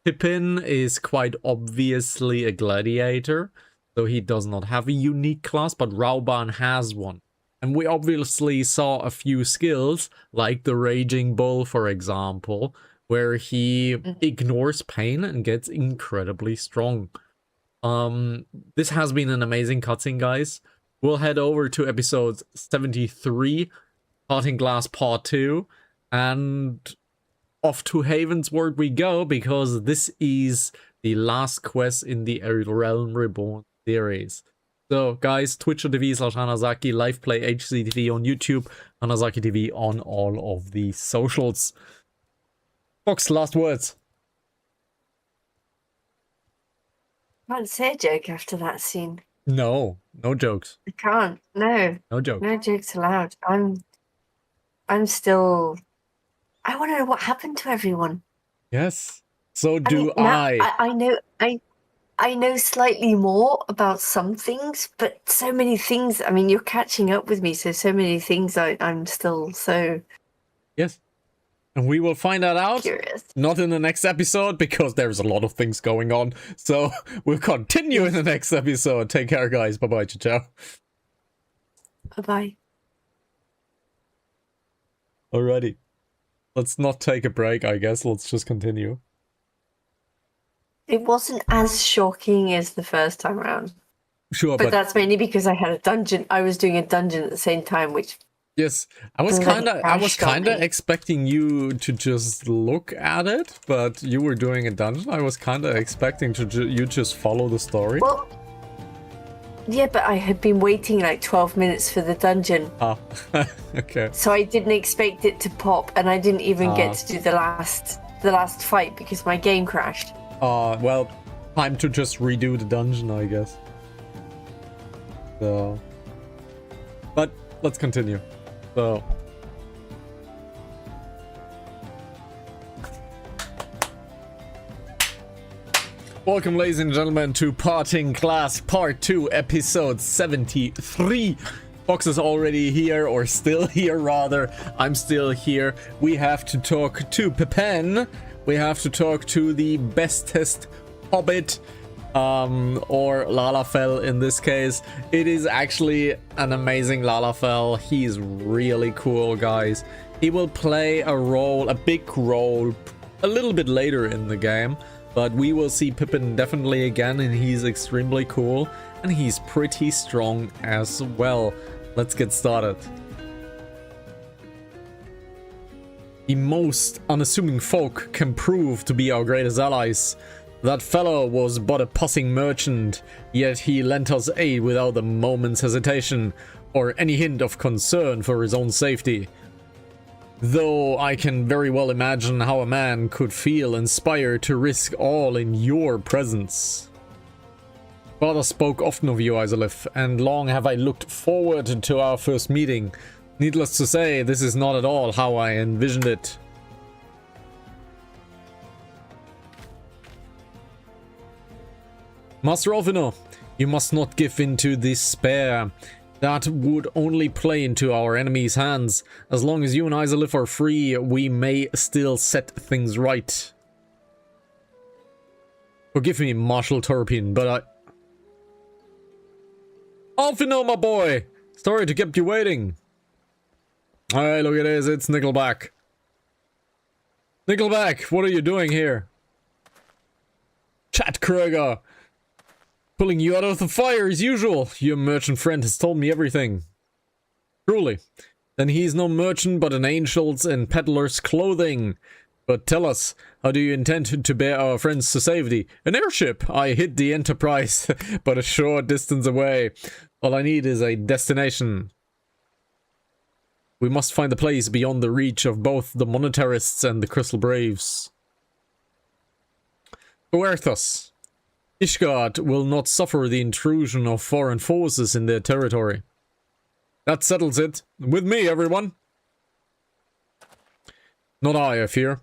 Pippin is quite obviously a gladiator, so he does not have a unique class, but Raoban has one. And we obviously saw a few skills, like the Raging Bull, for example, where he ignores pain and gets incredibly strong. This has been an amazing cutscene, guys. We'll head over to episode 73, Parting Glass Part 2, and off to Havensward we go, because this is the last quest in the Realm Reborn series. So, guys, twitch.tv/Hanantasy, LivePlay XIV on YouTube, Hanantasy TV on all of the socials. Fox, last words. Can't say a joke after that scene. No jokes. I can't. No. No jokes. No jokes allowed. I'm still I want to know what happened to everyone. Yes. So do mean, I know slightly more about some things, but so many things. I mean, you're catching up with me, so many things I'm still so... Yes. And we will find that out. Curious. Not in the next episode, because there's a lot of things going on. So we'll continue in the next episode. Take care, guys. Bye-bye. Ciao. Bye-bye. Alrighty. Let's not take a break, I guess. Let's just continue. It wasn't as shocking as the first time around. Sure, but that's mainly because I had a dungeon. I was doing a dungeon at the same time, which... Yes, I was kind of expecting you to just look at it, but you were doing a dungeon. I was kind of expecting you just follow the story. Well, yeah, but I had been waiting like 12 minutes for the dungeon. Ah, okay. So I didn't expect it to pop, and I didn't even get to do the last fight because my game crashed. Well, time to just redo the dungeon, I guess. So, but let's continue. So, welcome, ladies and gentlemen, to Parting Class Part 2, Episode 73. Fox is already here, or still here, rather. I'm still here. We have to talk to Pepin. We have to talk to the bestest hobbit, or Lalafell in this case. It is actually an amazing Lalafell. He's really cool, guys. He will play a role, a big role, a little bit later in the game, but we will see Pippin definitely again, and he's extremely cool, and he's pretty strong as well. Let's get started. The most unassuming folk can prove to be our greatest allies. That fellow was but a passing merchant, yet he lent us aid without a moment's hesitation, or any hint of concern for his own safety. Though I can very well imagine how a man could feel inspired to risk all in your presence. Father spoke often of you, Isolith, and long have I looked forward to our first meeting. Needless to say, this is not at all how I envisioned it. Master Alvino, you must not give in to despair. That would only play into our enemy's hands. As long as you and Isolith are free, we may still set things right. Forgive me, Marshal Turpin, but Alvino, my boy! Sorry to keep you waiting. Alright, look at this, it's Nickelback. Nickelback, what are you doing here? Chad Kruger! Pulling you out of the fire as usual. Your merchant friend has told me everything. Truly. Then he is no merchant but an angel's and peddler's clothing. But tell us, how do you intend to bear our friends to safety? An airship! I hid the Enterprise, but a short distance away. All I need is a destination. We must find a place beyond the reach of both the monetarists and the Crystal Braves. Oerthos. Ishgard will not suffer the intrusion of foreign forces in their territory. That settles it. With me, everyone! Not I fear.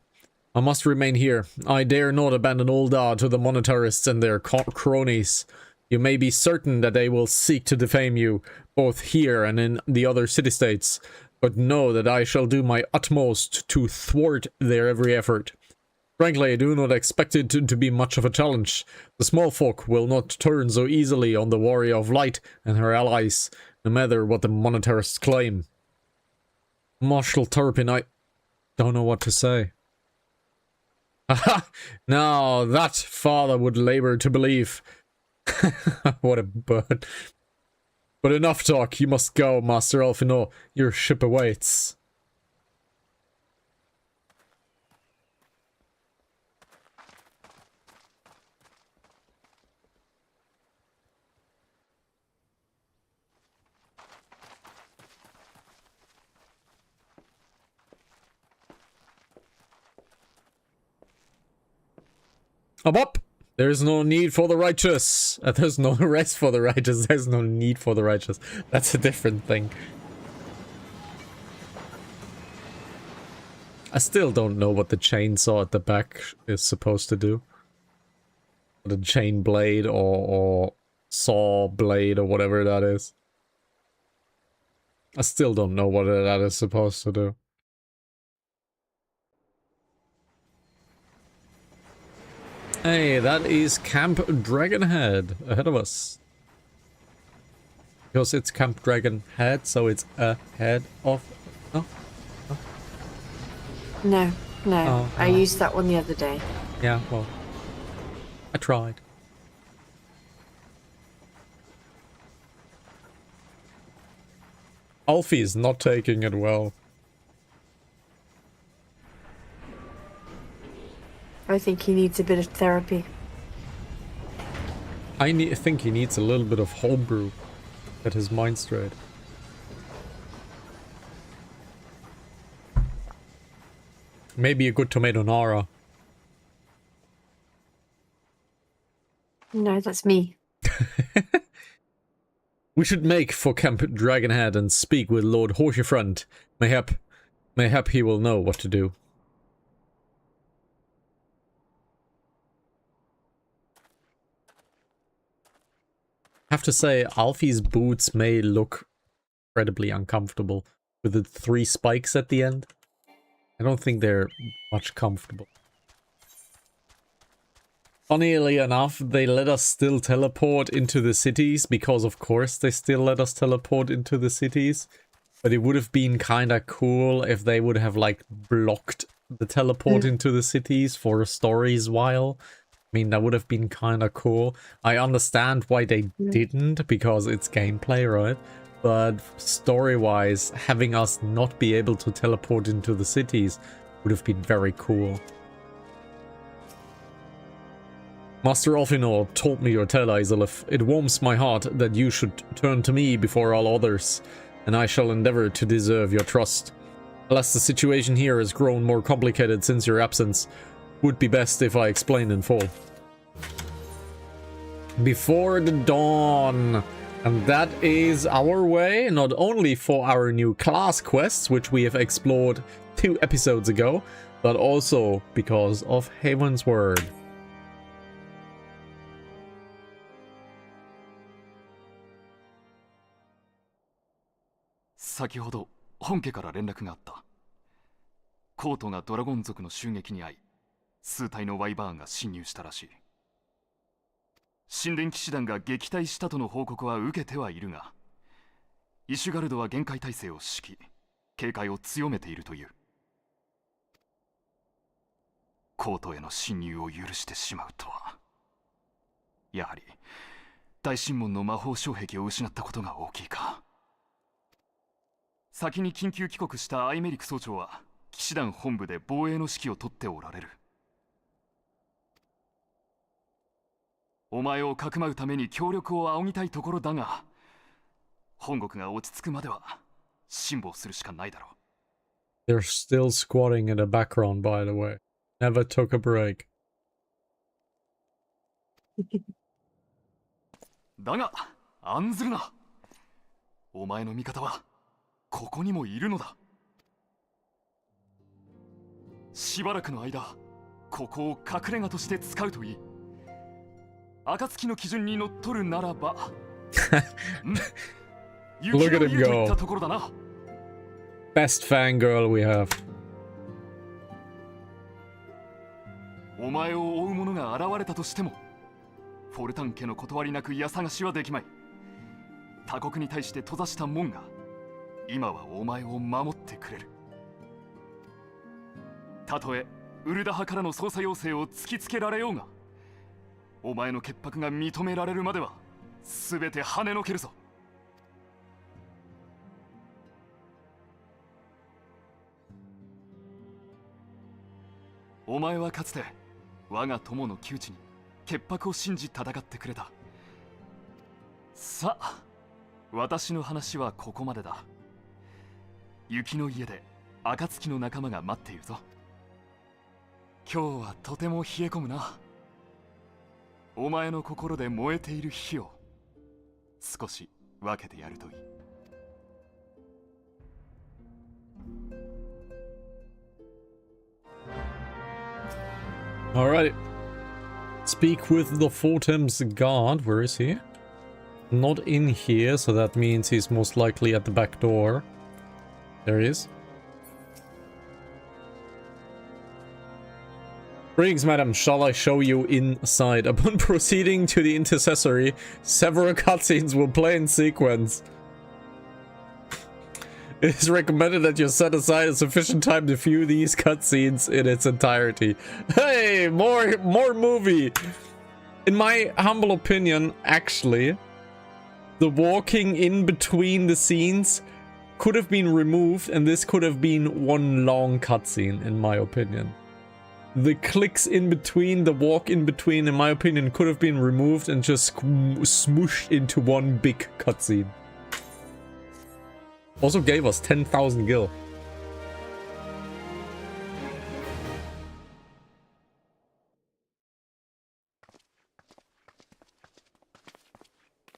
I must remain here. I dare not abandon Uldar to the monetarists and their cronies. You may be certain that they will seek to defame you, both here and in the other city-states, but know that I shall do my utmost to thwart their every effort. Frankly, I do not expect it to be much of a challenge. The small folk will not turn so easily on the Warrior of Light and her allies, no matter what the monetarists claim. Marshal Turpin, I don't know what to say. Aha! Now that father would labor to believe. What a bird. But enough talk, you must go, Master Alfino. Your ship awaits. Up! There's no need for the righteous. There's no rest for the righteous. There's no need for the righteous. That's a different thing. I still don't know what the chainsaw at the back is supposed to do. The chain blade or saw blade or whatever that is. I still don't know what that is supposed to do. Hey, that is Camp Dragonhead ahead of us. Because it's Camp Dragonhead, so it's ahead of... No? No, no. Oh, I oh. used that one the other day. Yeah, well, I tried. Alfie is not taking it well. I think he needs a bit of therapy. I think he needs a little bit of homebrew. Get his mind straight. Maybe a good tomato nara. No, that's me. We should make for Camp Dragonhead and speak with Lord Horsefront. Mayhap he will know what to do. I have to say, Alfie's boots may look incredibly uncomfortable with the 3 spikes at the end. I don't think they're much comfortable. Funnily enough, they let us still teleport into the cities, because of course they still let us teleport into the cities. But it would have been kinda cool if they would have, like, blocked the teleport into the cities for a story's while. I mean, that would have been kinda cool. I understand why they didn't, because it's gameplay, right? But story-wise, having us not be able to teleport into the cities would have been very cool. Master Alfinor told me your tale, Isolith. It warms my heart that you should turn to me before all others, and I shall endeavor to deserve your trust. Alas, the situation here has grown more complicated since your absence. Would be best if I explain in full. Before the dawn. And that is our way, not only for our new class quests, which we have explored 2 episodes ago, but also because of Haven's Word.先ほど本家から連絡があった。コートがドラゴン族の襲撃に遭い、数体のワイバーンが侵入したらしい。神殿騎士団が撃退したとの報告は受けてはいるが、イシュガルドは厳戒態勢を敷き、警戒を強めているという。コートへの侵入を許してしまうとは。やはり大神門の魔法障壁を失ったことが大きいか。先に緊急帰国したアイメリク総長は騎士団本部で防衛の指揮を執っておられる。お前をかくまうために協力を仰ぎたいところだが、本国が落ち着くまでは辛抱するしかないだろう。They're still squatting in the background, by the way. Never took a break. だが、案ずるな。お前の味方はここにもいるのだ。しばらくの間、ここを隠れ家として使うといい。暁の基準にのっとるならば、雪の家といったところだな。Best fangirl we have. お前を追う者が現れたとしても、フォルタン家の断りなく家探しはできまい。他国に対して閉ざした門が、今はお前を守ってくれる。たとえウルダ派からの捜査要請を突きつけられようが、お前の潔白が認められるまでは全て跳ねのけるぞ。お前はかつて我が友の窮地に潔白を信じ戦ってくれた。さあ、私の話はここまでだ。雪の家で暁の仲間が待っているぞ。今日はとても冷え込むな。お前の心で燃えている火を少し分けてやるといい。Alright. Speak with the Fortem's guard. Where is he? Not in here, so that means he's most likely at the back door. There he is. Greetings, madam. Shall I show you inside? Upon proceeding to the intercessory, several cutscenes will play in sequence. It is recommended that you set aside a sufficient time to view these cutscenes in its entirety. Hey, more movie. In my humble opinion, actually, the walking in between the scenes could have been removed, and this could have been one long cutscene, in my opinion. The clicks in between, the walk in between, in my opinion, could have been removed and just smooshed into one big cutscene. Also gave us 10,000 gil.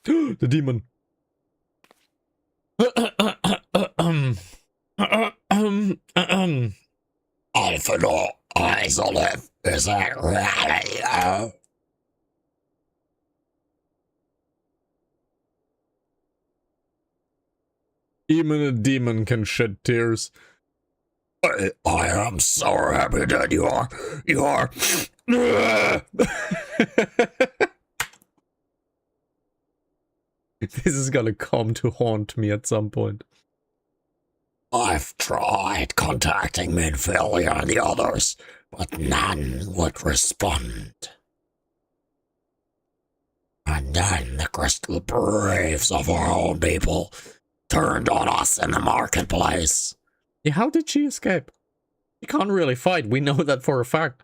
The demon. I forgot eyes on it. Is that really? Even a demon can shed tears. I am so happy that you are. This is gonna come to haunt me at some point. I've tried contacting Minfilia and the others, but none would respond. And then the Crystal Braves of our own people turned on us in the marketplace. Yeah, how did she escape? She can't really fight, we know that for a fact.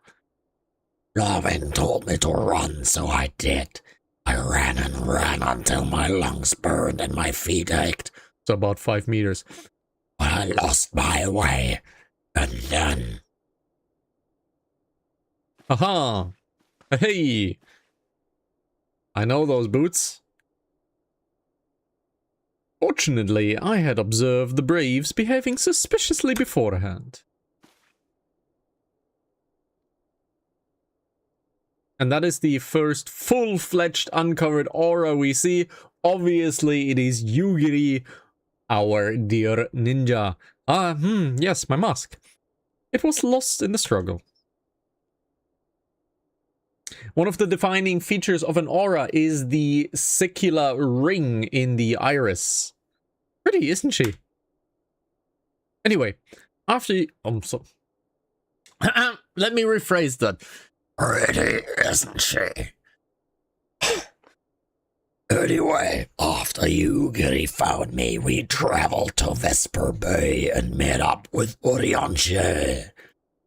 Lovin told me to run, so I did. I ran and ran until my lungs burned and my feet ached. So about 5 meters. But I lost my way, and then... Haha! Hey! I know those boots. Fortunately, I had observed the Braves behaving suspiciously beforehand. And that is the first full-fledged uncovered aura we see. Obviously, it is Yugiri, our dear ninja. Yes, my mask. It was lost in the struggle. One of the defining features of an aura is the secular ring in the iris. Pretty, isn't she? Anyway, after you... so... let me rephrase that. Pretty, isn't she? Anyway, after Yugiri found me, we traveled to Vesper Bay and met up with Orianche.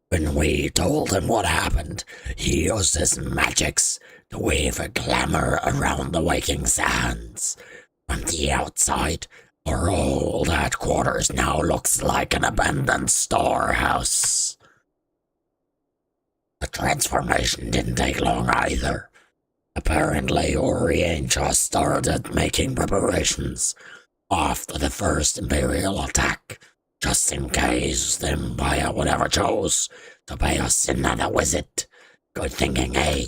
When we told him what happened, he used his magics to wave a glamour around the waking sands. On the outside, our old headquarters now looks like an abandoned storehouse. The transformation didn't take long either. Apparently, Oriancha started making preparations after the first Imperial attack, just in case the Empire would ever chose to pay us another visit. Good thinking, eh?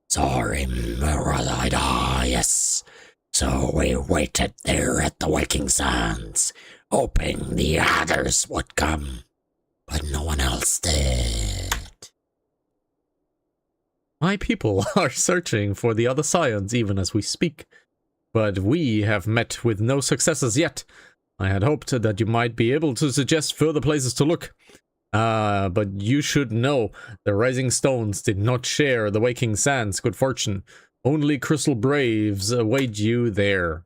Sorry, Murada, yes. So we waited there at the Waking Sands, hoping the others would come, but no one else did. My people are searching for the other scions even as we speak, but we have met with no successes yet. I had hoped that you might be able to suggest further places to look. But you should know, the Rising Stones did not share the Waking Sands' good fortune. Only Crystal Braves await you there.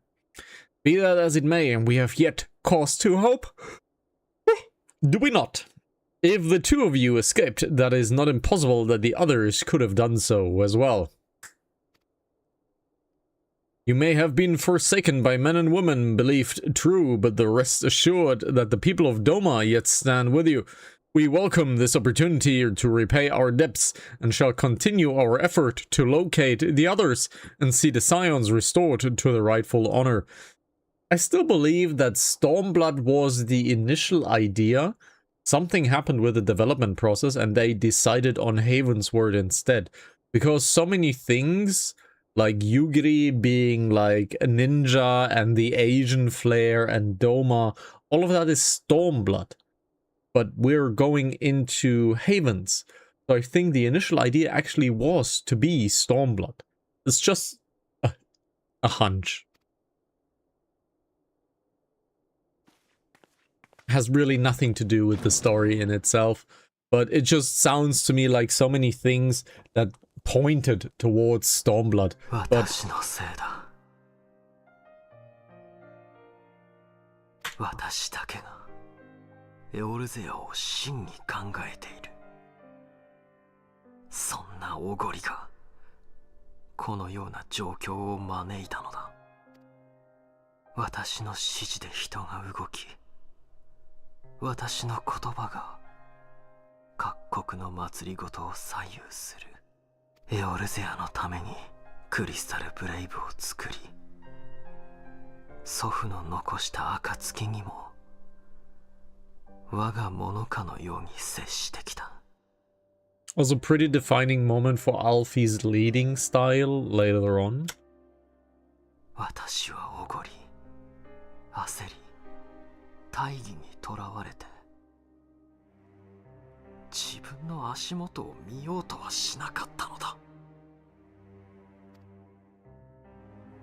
Be that as it may, we have yet cause to hope. Do we not? If the two of you escaped, that is not impossible that the others could have done so as well. You may have been forsaken by men and women, believed true, but the rest assured that the people of Doma yet stand with you. We welcome this opportunity to repay our debts, and shall continue our effort to locate the others and see the scions restored to their rightful honor. I still believe that Stormblood was the initial idea, something happened with the development process and they decided on Havensward instead. Because so many things, like Yugiri being like a ninja and the Asian flair and Doma, all of that is Stormblood. But we're going into Havens. So I think the initial idea actually was to be Stormblood. It's just a hunch. Has really nothing to do with the story in itself, but it just sounds to me like so many things that pointed towards Stormblood. But 私だけがエオルゼアを真に考えている。そんなおごりがこのような状況を招いたのだ。私の指示で人が動き、私の言葉が各国の祭りごとを左右する。エオルゼアのためにクリスタルブレイブを作り、祖父の残した暁にも我がものかのように接してきた。Was a pretty defining moment for Alfie's leading style later on. 私はおごり、焦り、大義にとらわれて自分の足元を見ようとはしなかったのだ。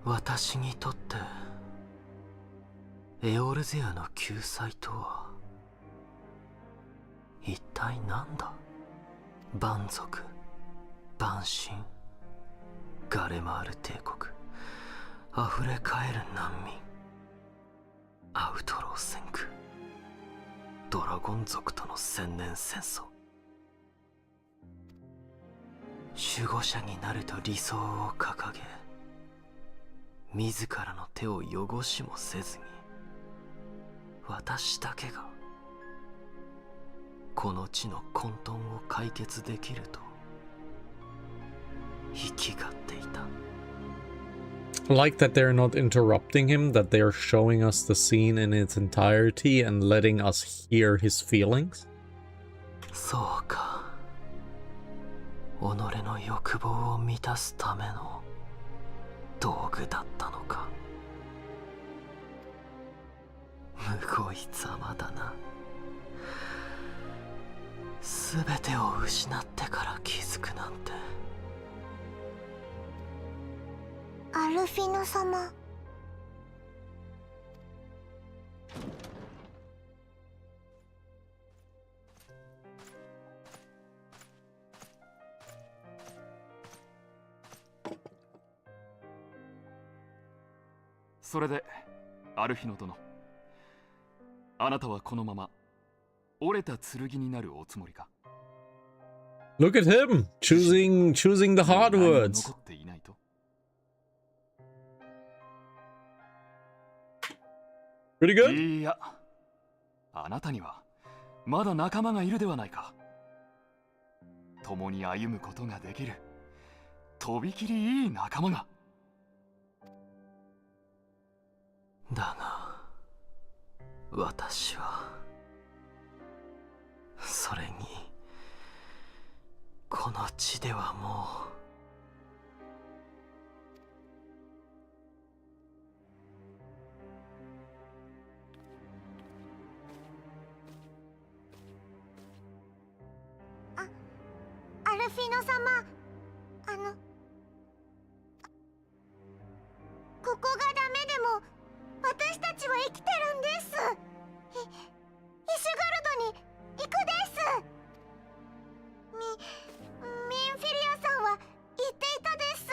私にとってエオルゼアの救済とは一体何だ。蛮族、蛮神、ガレマール帝国、溢れ返る難民、アウトロー戦区、ドラゴン族との千年戦争。守護者になると理想を掲げ、自らの手を汚しもせずに、私だけがこの地の混沌を解決できると生きがっていた。I like that they're not interrupting him, that they're showing us the scene in its entirety and letting us hear his feelings. そうか。己の欲望を満たすための道具だったのか。むごいざまだな。すべてを失ってから気づくなんて。アルフィノ様。それでアルフィノ殿、あなたはこのまま折れた剣になるおつもりか。 Look at him choosing the hard words. 残っていないと。 Pretty good? いや、あなたにはまだ仲間がいるではないか。共に歩むことができるとびきりいい仲間が。だが私はそれにこの地ではもうアルフィノ様、ここがダメでも私たちは生きてるんです。イシュガルドに行くです。ミンフィリアさんは言っていたです。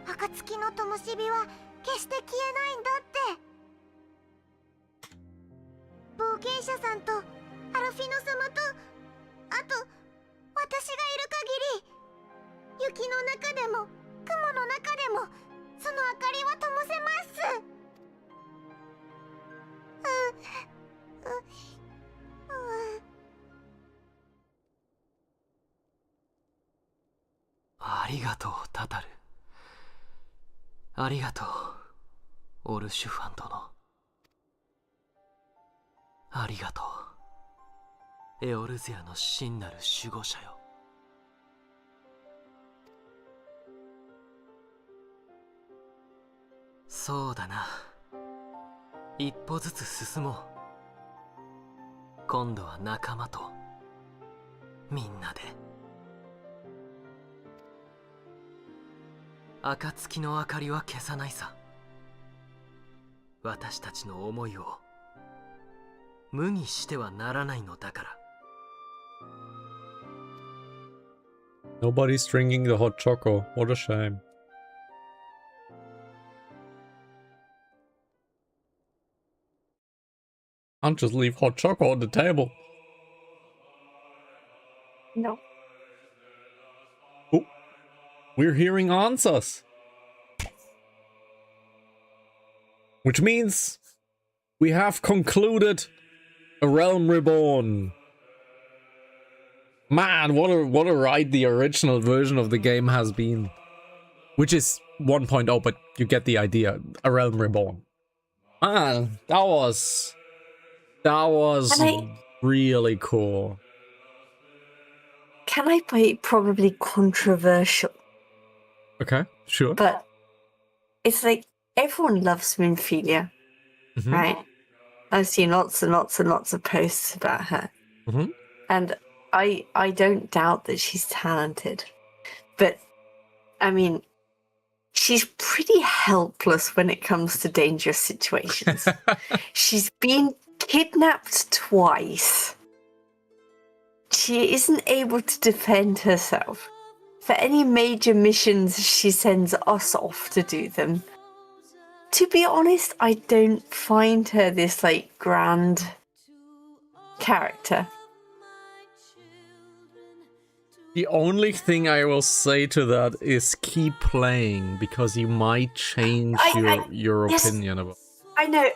暁の灯火は決して消えないんだって。冒険者さんとアルフィノ様と、あと私がいる限り、雪の中でも雲の中でもその明かりは灯せます。ありがとうタタル。ありがとうオルシュファン殿。ありがとうエオルゼアの真なる守護者よ。そうだな。一歩ずつ進もう。今度は仲間とみんなで。暁の明かりは消さないさ。私たちの思いを無にしてはならないのだから。Nobody's drinking the hot choco. What a shame. Can't just leave hot choco on the table. No. Oh, we're hearing answers. Which means we have concluded A Realm Reborn. Man, what a ride the original version of the game has been. Which is 1.0, but you get the idea. A Realm Reborn. Man, that was really cool. Can I be probably controversial? Okay, sure. But it's like everyone loves Minfilia, right? I've seen lots and lots and lots of posts about her. And I don't doubt that she's talented. But, I mean, she's pretty helpless when it comes to dangerous situations. She's been kidnapped twice. She isn't able to defend herself. For any major missions, she sends us off to do them. To be honest, I don't find her this, like, grand character. The only thing I will say to that is keep playing, because you might change your opinion about. I know.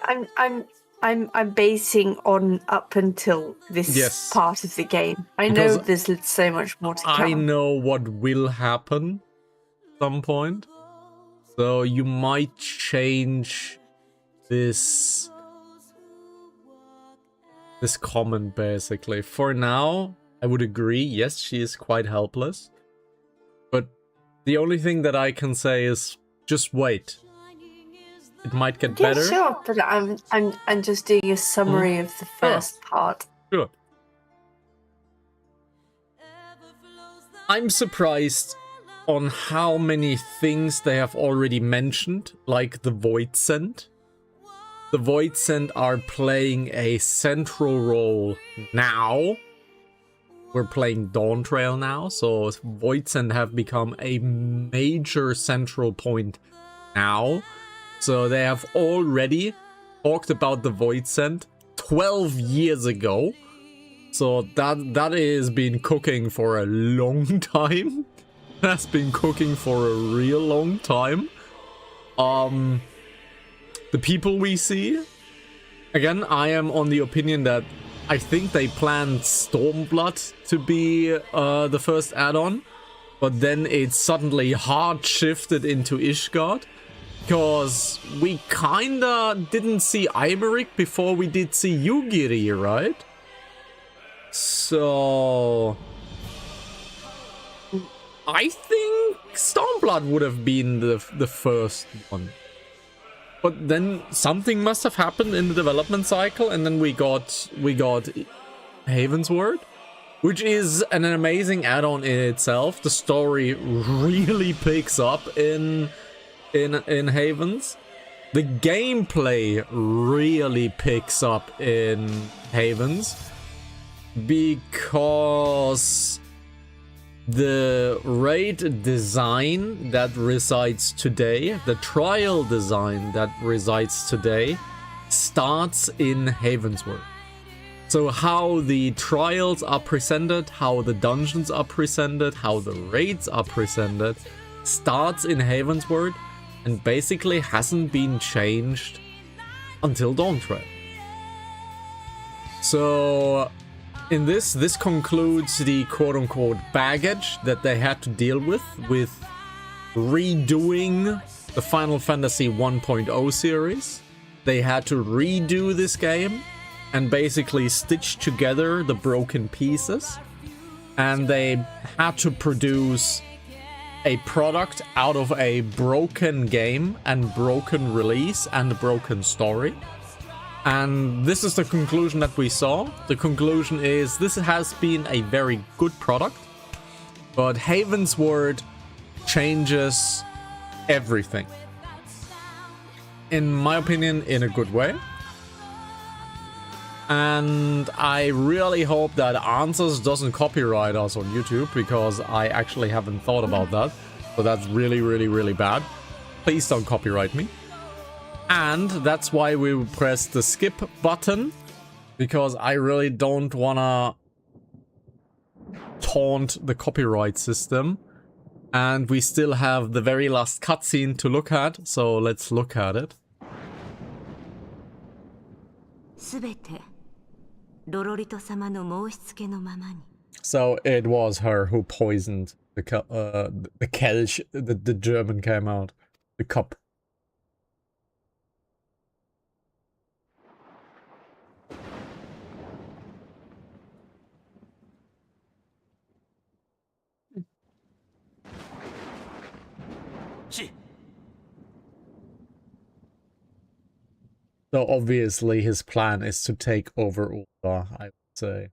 I'm basing on up until this part of the game. I know there's so much more to come. I know what will happen at some point, so you might change this comment basically. For now, I would agree. Yes, she is quite helpless, but the only thing that I can say is just wait. It might get better. Sure, but I'm just doing a summary of the first part. Sure. I'm surprised on how many things they have already mentioned, like the Voidsent. The Voidsent are playing a central role now. We're playing Dawn Trail now, so Voidsent have become a major central point now. So they have already talked about the Voidsent 12 years ago. So that has been cooking for a long time. That's been cooking for a real long time. The people we see, again, I am on the opinion that I think they planned Stormblood to be the first add-on, but then it suddenly hard shifted into Ishgard. Because we kinda didn't see Imeric before we did see Yugiri, right? So I think Stormblood would have been the first one. But then something must have happened in the development cycle, and then we got Havensward, which is an amazing add-on in itself. The story really picks up in Havens. The gameplay really picks up in Havens because the raid design that resides today, the trial design that resides today, starts in Havensward. So how the trials are presented, how the dungeons are presented, how the raids are presented, starts in Havensward, and basically hasn't been changed until Dawn Trail. So in this concludes the quote-unquote baggage that they had to deal with redoing the Final Fantasy 1.0 series. They had to redo this game, and basically stitched together the broken pieces. And they had to produce a product out of a broken game and broken release and broken story. And this is the conclusion that we saw. The conclusion is this has been a very good product, but Haven's Word changes everything. In my opinion, in a good way. And I really hope that Answers doesn't copyright us on YouTube, because I actually haven't thought about that. So that's really, really, really bad. Please don't copyright me. And that's why we will press the skip button, because I really don't wanna taunt the copyright system. And we still have the very last cutscene to look at, so let's look at it. So it was her who poisoned the Kelch, the German came out, the cup. So obviously his plan is to take over Ulta, I would say.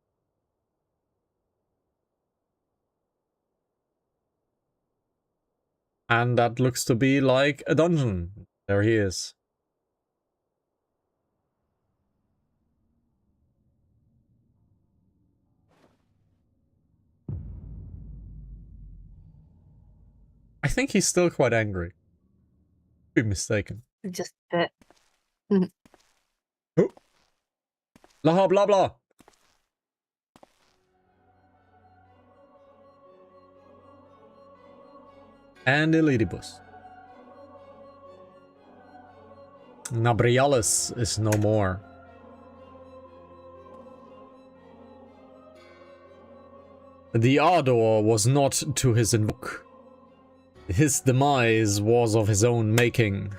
And that looks to be like a dungeon. There he is. I think he's still quite angry. Be mistaken. Just a bit. Oh. Blah blah blah. And Elidibus. Nabrialis is no more. The Ardor was not to his invoke. His demise was of his own making.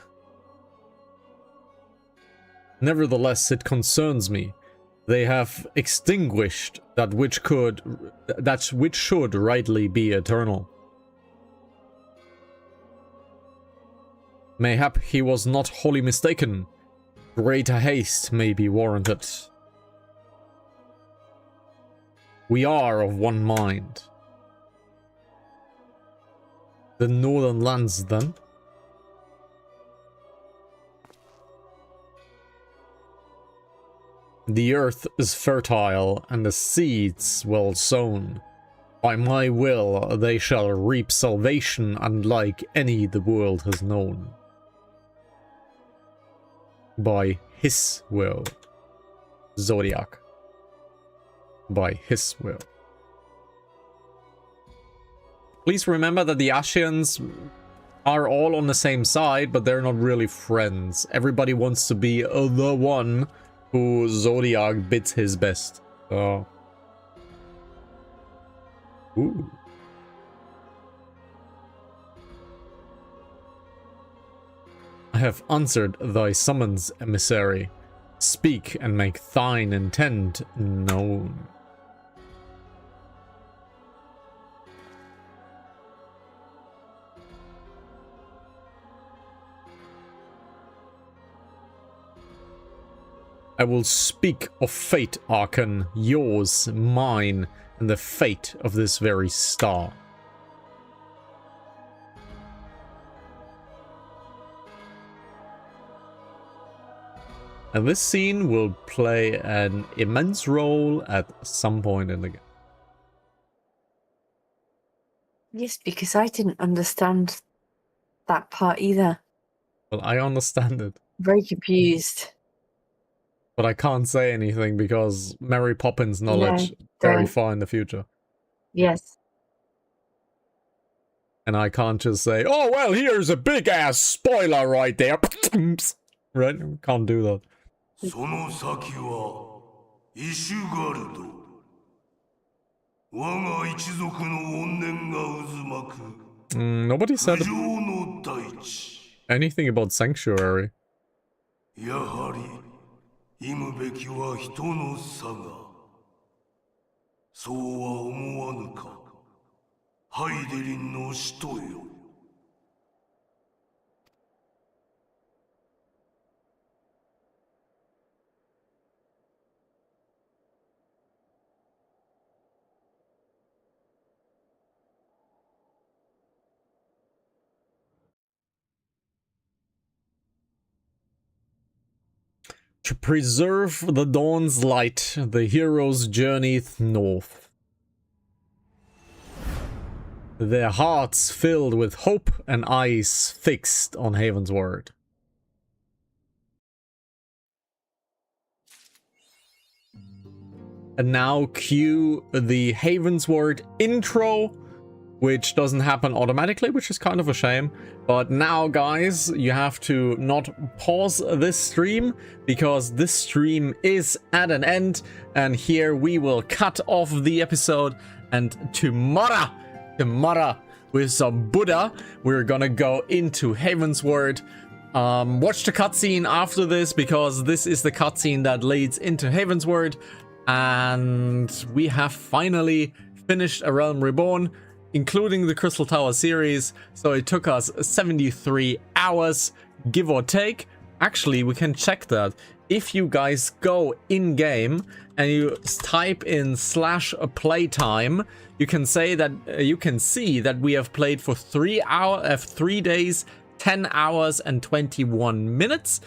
Nevertheless, it concerns me. They have extinguished that which should rightly be eternal. Mayhap he was not wholly mistaken. Greater haste may be warranted. We are of one mind. The northern lands, then? The earth is fertile, and the seeds well sown. By my will, they shall reap salvation unlike any the world has known. By his will. Zodiac. By his will. Please remember that the Ashians are all on the same side, but they're not really friends. Everybody wants to be the one who Zodiac bids his best. So. Ooh. I have answered thy summons, emissary. Speak and make thine intent known. I will speak of fate, Archon, yours, mine, and the fate of this very star. And this scene will play an immense role at some point in the game. Yes, because I didn't understand that part either. Well, I understand it. Very confused. But I can't say anything because Mary Poppins knowledge very far in the future. Yes. And I can't just say, oh, well, here's a big-ass spoiler right there. Right? Can't do that. Nobody said anything about Sanctuary. 忌むべきは人の差が。そうは思わぬか。ハイデリンの使徒よ。To preserve the dawn's light, the heroes journeyed north. Their hearts filled with hope and eyes fixed on Haven's word. And now cue the Haven's word intro, which doesn't happen automatically, which is kind of a shame. But now, guys, you have to not pause this stream, because this stream is at an end, and here we will cut off the episode, and tomorrow with some Buddha, we're gonna go into Haven's Word. Watch the cutscene after this, because this is the cutscene that leads into Haven's Word, and we have finally finished A Realm Reborn, including the Crystal Tower series. So it took us 73 hours, give or take. Actually, we can check that. If you guys go in game and you type in /playtime, you can say that you can see that we have played for 3 days, 10 hours and 21 minutes.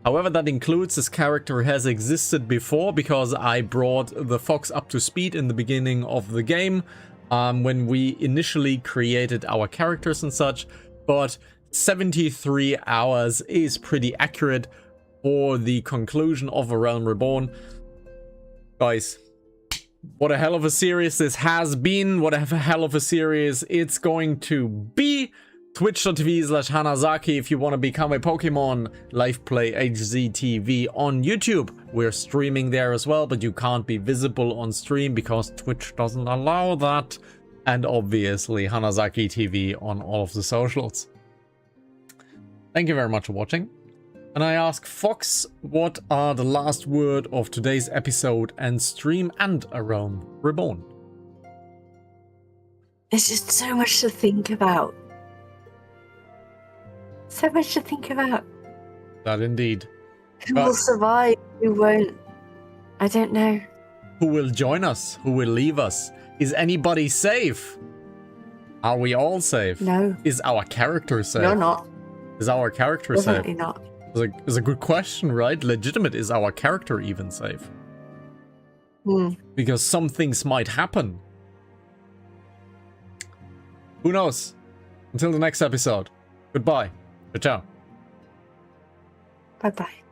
However, that includes this character has existed before, because I brought the Fox up to speed in the beginning of the game, when we initially created our characters and such. But 73 hours is pretty accurate for the conclusion of A Realm Reborn. Guys, what a hell of a series this has been. What a hell of a series it's going to be. Twitch.tv/Hanantasy if you want to become a Pokemon LivePlay XIV on YouTube. We're streaming there as well, but you can't be visible on stream because Twitch doesn't allow that. And obviously Hanantasy TV on all of the socials. Thank you very much for watching. And I ask Fox, what are the last word of today's episode and stream and A Realm Reborn? There's just so much to think about. So much to think about. That indeed. Who will survive? Who won't? I don't know. Who will join us? Who will leave us? Is anybody safe? Are we all safe? No. Is our character safe? You're not. Is our character Definitely safe? not. It's a good question, right? Legitimate, is our character even safe? Because some things might happen. Who knows? Until the next episode. Goodbye. Ciao. Bye-bye.